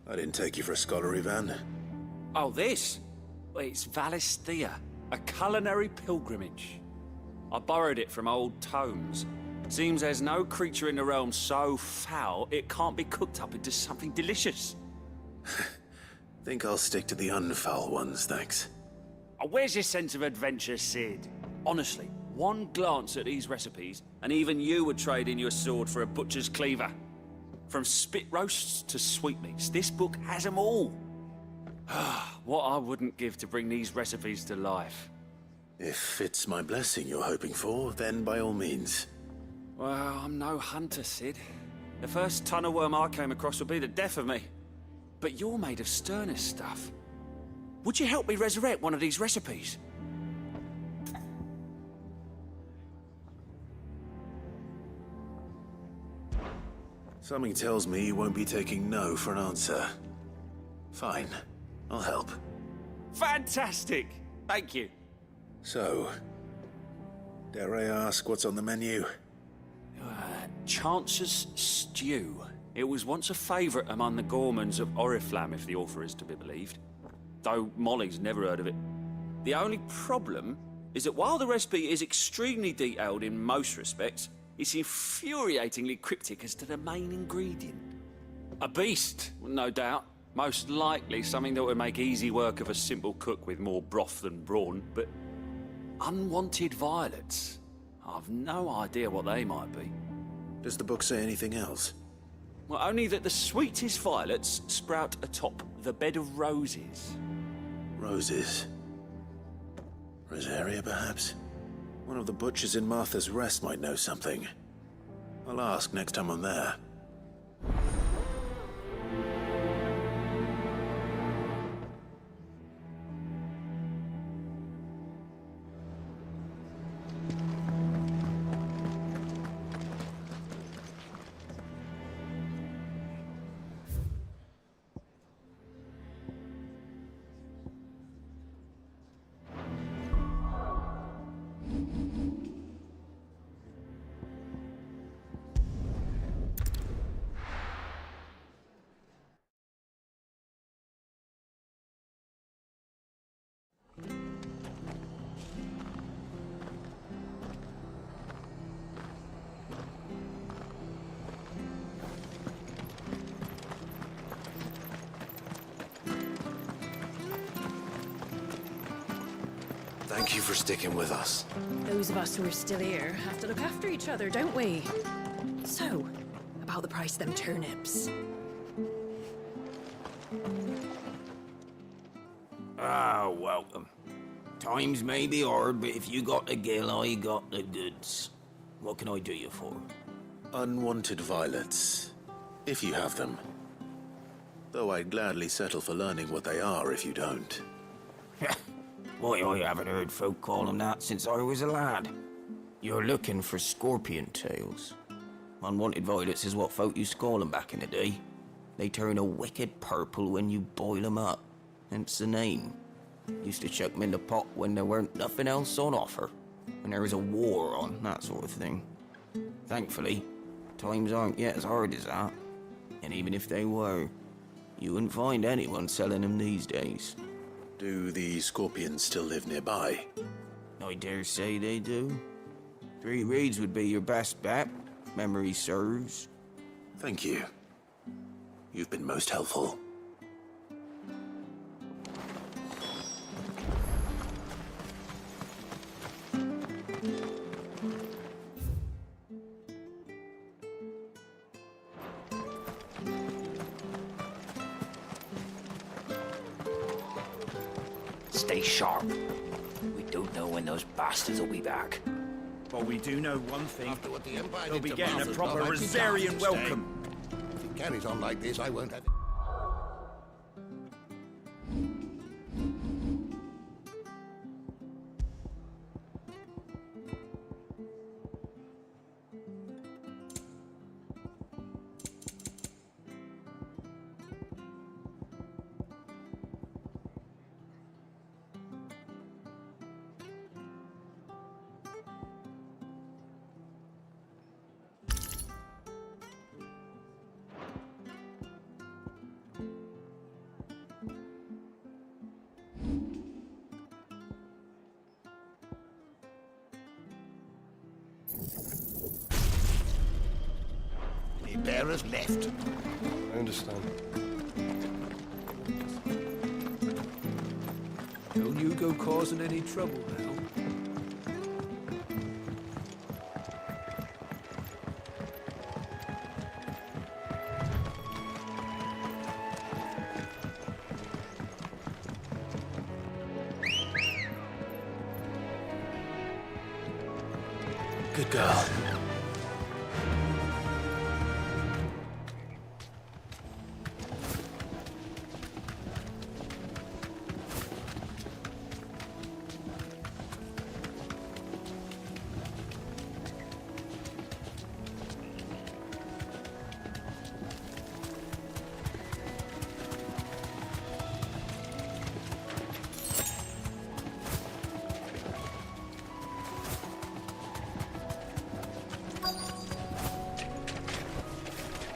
I didn't take you for a scholarly van. Oh, this? Well, it's Valisthea, a culinary pilgrimage. I borrowed it from old tomes. Seems there's no creature in the realm so foul it can't be cooked up into something delicious. Think I'll stick to the unfoul ones, thanks. Oh, where's your sense of adventure, Sid? Honestly, one glance at these recipes, and even you would trade in your sword for a butcher's cleaver. From spit roasts to sweetmeats, this book has them all. What I wouldn't give to bring these recipes to life. If it's my blessing you're hoping for, then by all means. Well, I'm no hunter, Sid. The first tunnel worm I came across would be the death of me. But you're made of sterner stuff. Would you help me resurrect one of these recipes? Something tells me you won't be taking no for an answer. Fine, I'll help. Fantastic! Thank you. So, dare I ask what's on the menu? Chance's Stew. It was once a favourite among the gourmands of Oriflamme, if the author is to be believed. Though Molly's never heard of it. The only problem is that while the recipe is extremely detailed in most respects, it's infuriatingly cryptic as to the main ingredient. A beast, no doubt. Most likely something that would make easy work of a simple cook with more broth than brawn, but unwanted violets. I've no idea what they might be. Does the book say anything else? Well, only that the sweetest violets sprout atop the bed of roses. Roses. Rosaria, perhaps? One of the butchers in Martha's Rest might know something. I'll ask next time I'm there. Thank you for sticking with us. Those of us who are still here have to look after each other, don't we? So, about the price of them turnips. Ah, welcome. Times may be hard, but if you got the gill, I got the goods. What can I do you for? Unwanted violets, if you have them. Though I'd gladly settle for learning what they are if you don't. Why, I haven't heard folk call 'em that since I was a lad. You're looking for scorpion tails. Unwanted violets is what folk used to call 'em back in the day. They turn a wicked purple when you boil 'em up, hence the name. Used to chuck 'em in the pot when there weren't nothing else on offer, when there was a war on, that sort of thing. Thankfully, times aren't yet as hard as that, and even if they were, you wouldn't find anyone selling them these days. Do the scorpions still live nearby? I dare say they do. 3 Reeds would be your best bet, memory serves. Thank you. You've been most helpful. Stay sharp. We don't know when those bastards will be back. But we do know one thing. After what the Empire They'll did be to getting a Martha's proper love, I think Rosarian ours will stay. welcome. If it carries on like this, I won't have it. The bearers left. I understand. Don't you go causing any trouble now. Good girl.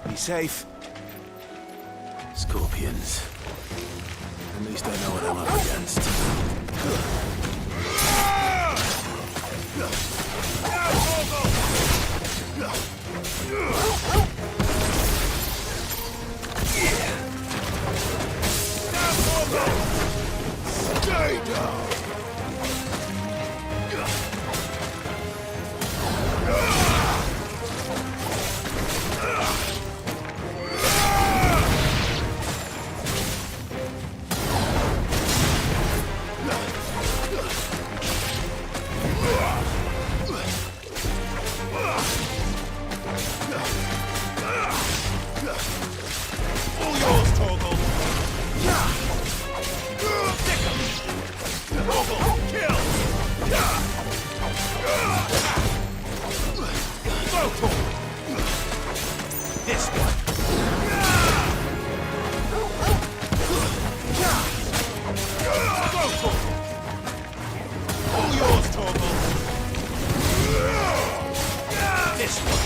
Be safe. Scorpions. At least I know what I'm up against. Stay down! All yours, Torgal! Torgal, kill! Vocal! This one! Vocal! All yours, Torgal! This one!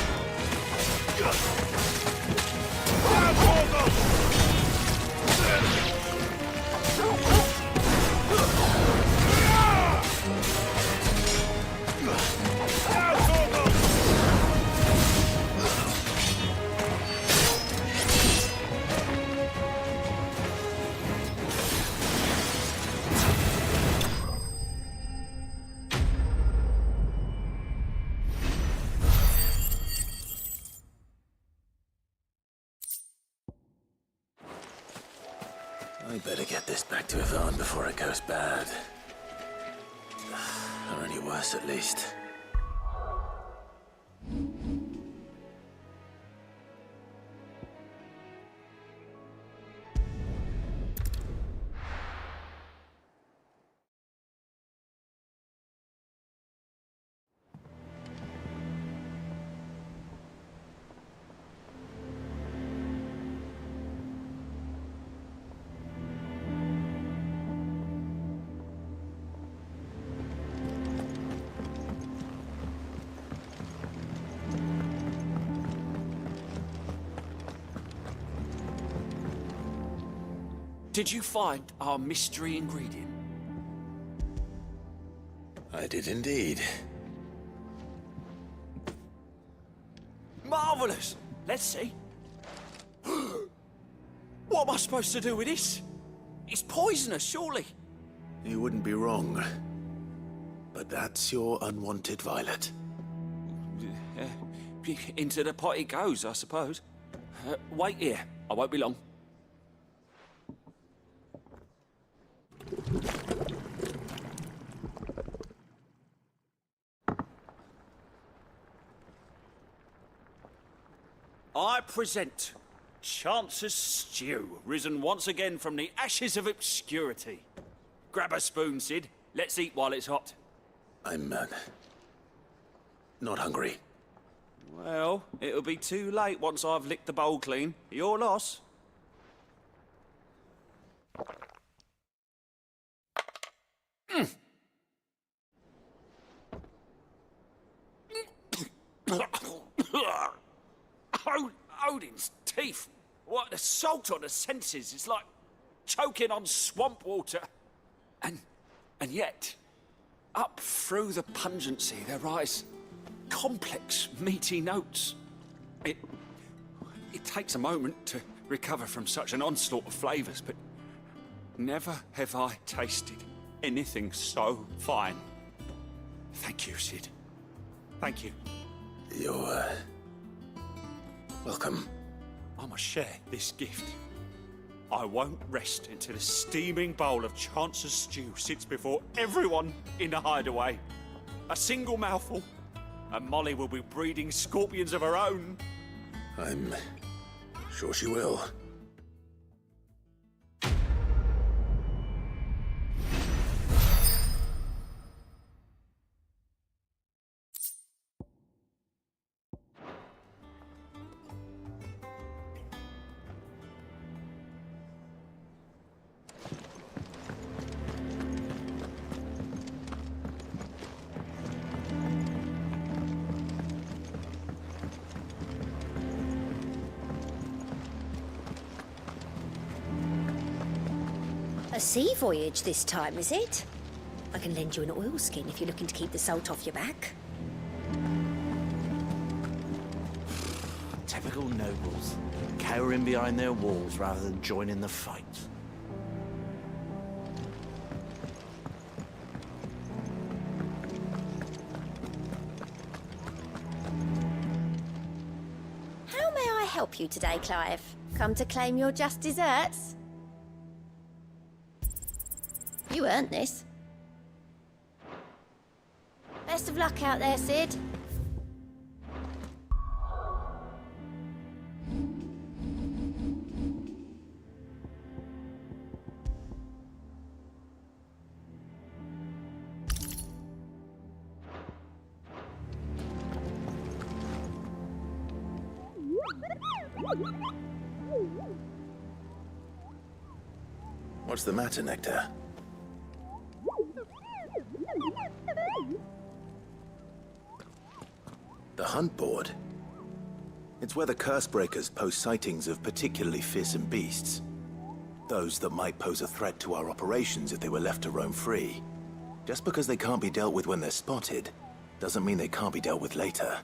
I better get this back to Yvonne before it goes bad. Or any worse, at least. Did you find our mystery ingredient? I did indeed. Marvellous! Let's see. What am I supposed to do with this? It's poisonous, surely. You wouldn't be wrong. But that's your unwanted violet. Into the pot it goes, I suppose. Wait here. I won't be long. I present Chance's Stew, risen once again from the ashes of obscurity. Grab a spoon, Sid. Let's eat while it's hot. I'm, not hungry. Well, it'll be too late once I've licked the bowl clean. Your loss. Odin's teeth. What, the salt on the senses. It's like choking on swamp water. And yet, up through the pungency, there rise complex, meaty notes. It takes a moment to recover from such an onslaught of flavours, but never have I tasted anything so fine. Thank you, Sid. Thank you. You're, welcome. I must share this gift. I won't rest until a steaming bowl of Chance's stew sits before everyone in the hideaway. A single mouthful, and Molly will be breeding scorpions of her own. I'm sure she will. A sea voyage this time, is it? I can lend you an oilskin if you're looking to keep the salt off your back. Typical nobles, cowering behind their walls rather than joining the fight. How may I help you today, Clive? Come to claim your just desserts? You earned this. Best of luck out there, Sid. What's the matter, Nectar? The hunt board? It's where the Cursebreakers post sightings of particularly fearsome beasts. Those that might pose a threat to our operations if they were left to roam free. Just because they can't be dealt with when they're spotted, doesn't mean they can't be dealt with later.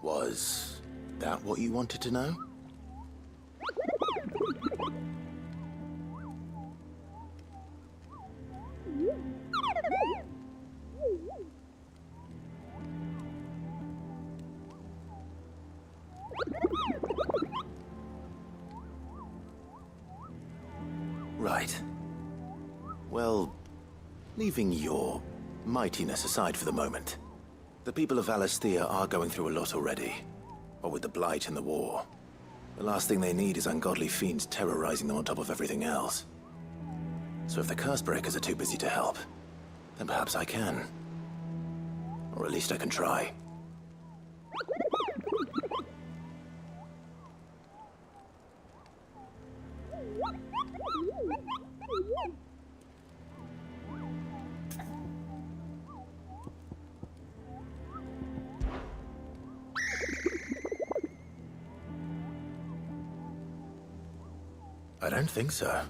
Was that what you wanted to know? Right. Well, leaving your mightiness aside for the moment, the people of Alastia are going through a lot already. What with the Blight and the war. The last thing they need is ungodly fiends terrorizing them on top of everything else. So if the Cursebreakers are too busy to help, then perhaps I can. Or at least I can try. I don't think so.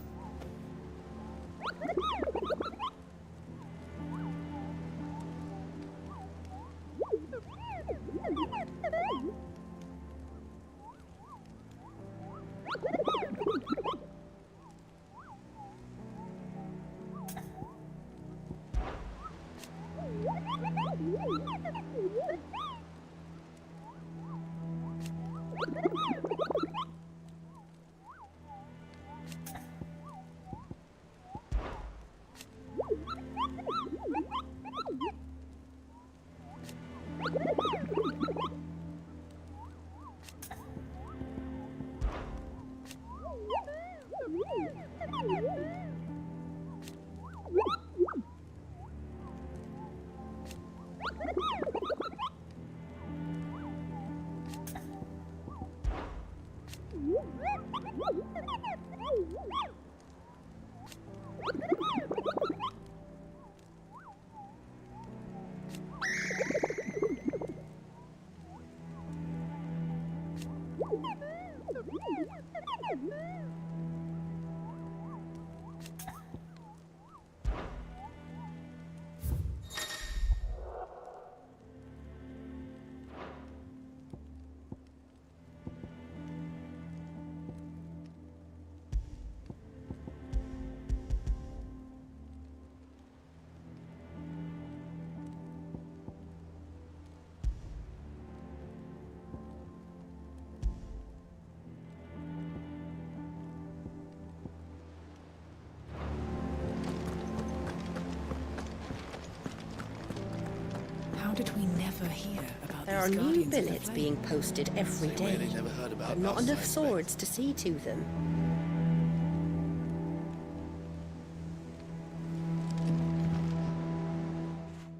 How did we never hear about There are these new Guardians of the billets Flame? being posted every Same way day, they never heard about but not us, enough I expect. swords to see to them.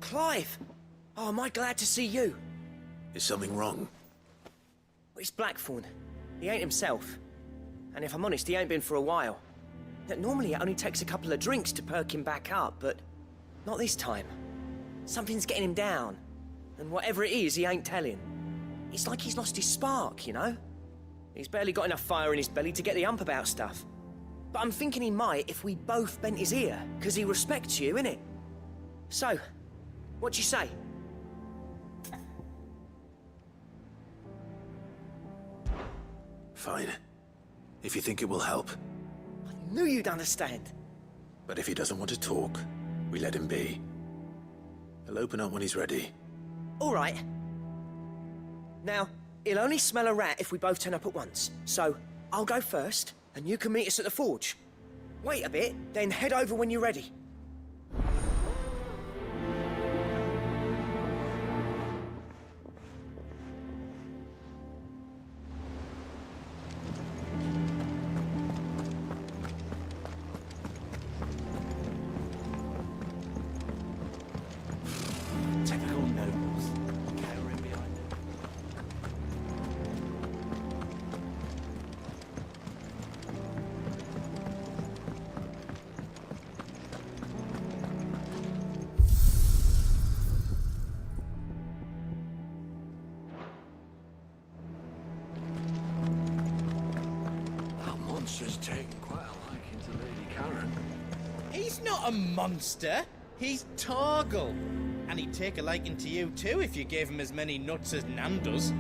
Clive! Oh, am I glad to see you? Is something wrong? It's Blackthorn. He ain't himself. And if I'm honest, he ain't been for a while. Normally it only takes a couple of drinks to perk him back up, but not this time. Something's getting him down. And whatever it is, he ain't telling. It's like he's lost his spark, you know? He's barely got enough fire in his belly to get the ump about stuff. But I'm thinking he might if we both bent his ear, because he respects you, innit? So, what do you say? Fine. If you think it will help. I knew you'd understand. But if he doesn't want to talk, we let him be. He'll open up when he's ready. All right. Now, he'll only smell a rat if we both turn up at once. So, I'll go first, and you can meet us at the forge. Wait a bit, then head over when you're ready. Typical nobles. Cowering behind them. That monster's taken quite a liking to Lady Karen. He's not a monster. He's Torgal. And he'd take a liking to you too if you gave him as many nuts as Nan does.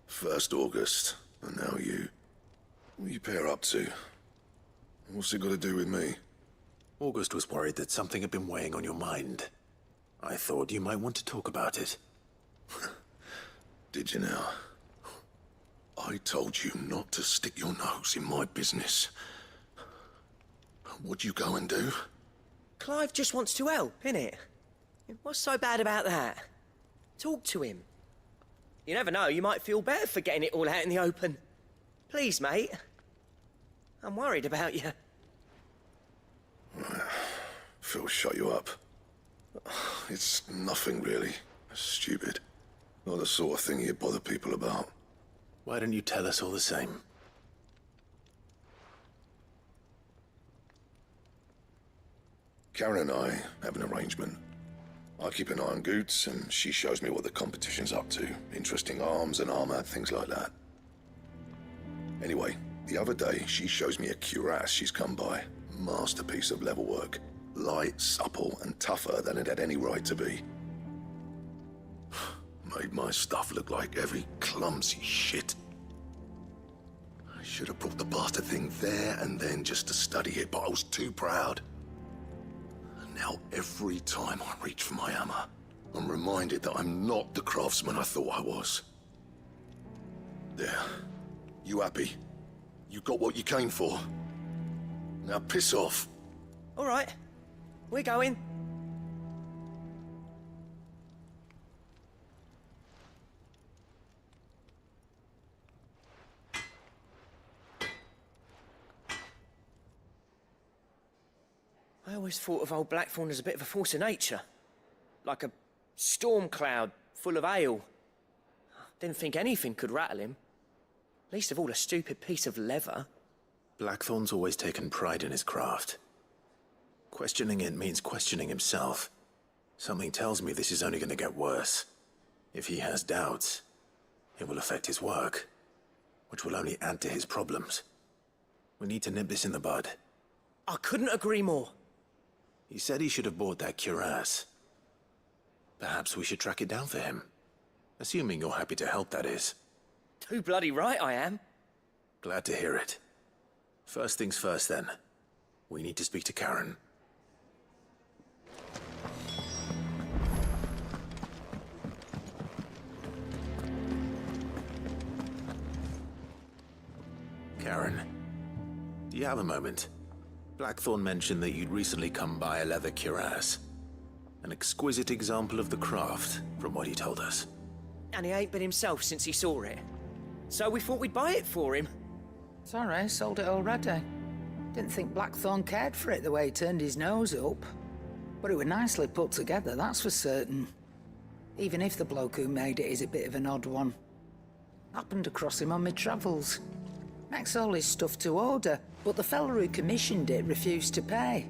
First August, and now you. What are you pair up to? What's it got to do with me? August was worried that something had been weighing on your mind. I thought you might want to talk about it. Did you now? I told you not to stick your nose in my business. What'd you go and do? Clive just wants to help, innit? What's so bad about that? Talk to him. You never know, you might feel better for getting it all out in the open. Please, mate. I'm worried about you. Phil shut you up. It's nothing really. Stupid. Not the sort of thing you bother people about. Why don't you tell us all the same? Karen and I have an arrangement. I keep an eye on Goots, and she shows me what the competition's up to. Interesting arms and armor, things like that. Anyway, the other day, she shows me a cuirass she's come by. Masterpiece of level work. Light, supple, and tougher than it had any right to be. Made my stuff look like every clumsy shit. I should have brought the bastard thing there and then just to study it, but I was too proud. And now every time I reach for my hammer, I'm reminded that I'm not the craftsman I thought I was. There. You happy? You got what you came for. Now piss off. All right. We're going. I always thought of old Blackthorn as a bit of a force of nature. Like a storm cloud full of hail. Didn't think anything could rattle him. Least of all a stupid piece of leather. Blackthorn's always taken pride in his craft. Questioning it means questioning himself. Something tells me this is only going to get worse. If he has doubts, it will affect his work, which will only add to his problems. We need to nip this in the bud. I couldn't agree more. He said he should have bought that cuirass. Perhaps we should track it down for him. Assuming you're happy to help, that is. Too bloody right I am. Glad to hear it. First things first, then. We need to speak to Karen. Karen, do you have a moment? Blackthorn mentioned that you'd recently come by a leather cuirass. An exquisite example of the craft, from what he told us. And he ain't been himself since he saw it. So we thought we'd buy it for him. Sorry, sold it already. Didn't think Blackthorn cared for it the way he turned his nose up. But it was nicely put together, that's for certain. Even if the bloke who made it is a bit of an odd one. Happened across him on my travels. Makes all his stuff to order, but the fella who commissioned it refused to pay.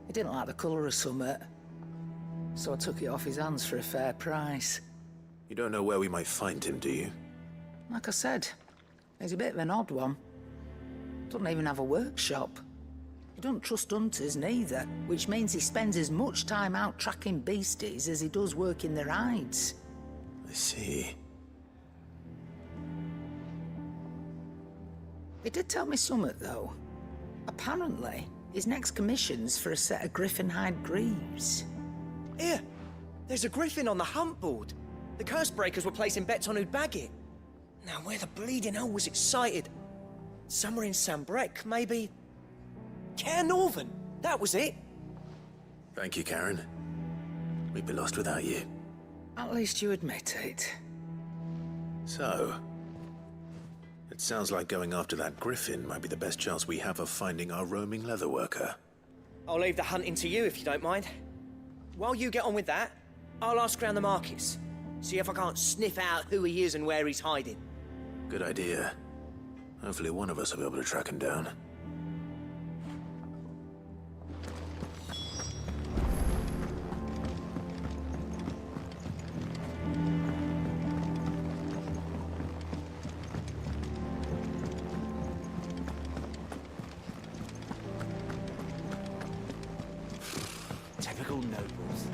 He didn't like the colour of summit. So I took it off his hands for a fair price. You don't know where we might find him, do you? Like I said, he's a bit of an odd one. Doesn't even have a workshop. He doesn't trust hunters neither, which means he spends as much time out tracking beasties as he does working their hides. I see. He did tell me something, though. Apparently, his next commission's for a set of griffin hide greaves. Here, there's a griffin on the hunt board. The curse breakers were placing bets on who'd bag it. Now, where the bleeding hell was it sighted? Somewhere in Sambrec, maybe? Cairnorthern, that was it. Thank you, Karen. We'd be lost without you. At least you admit it. So, it sounds like going after that griffin might be the best chance we have of finding our roaming leatherworker. I'll leave the hunting to you if you don't mind. While you get on with that, I'll ask around the markets. See if I can't sniff out who he is and where he's hiding. Good idea. Hopefully one of us will be able to track him down. Typical nobles.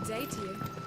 day to you.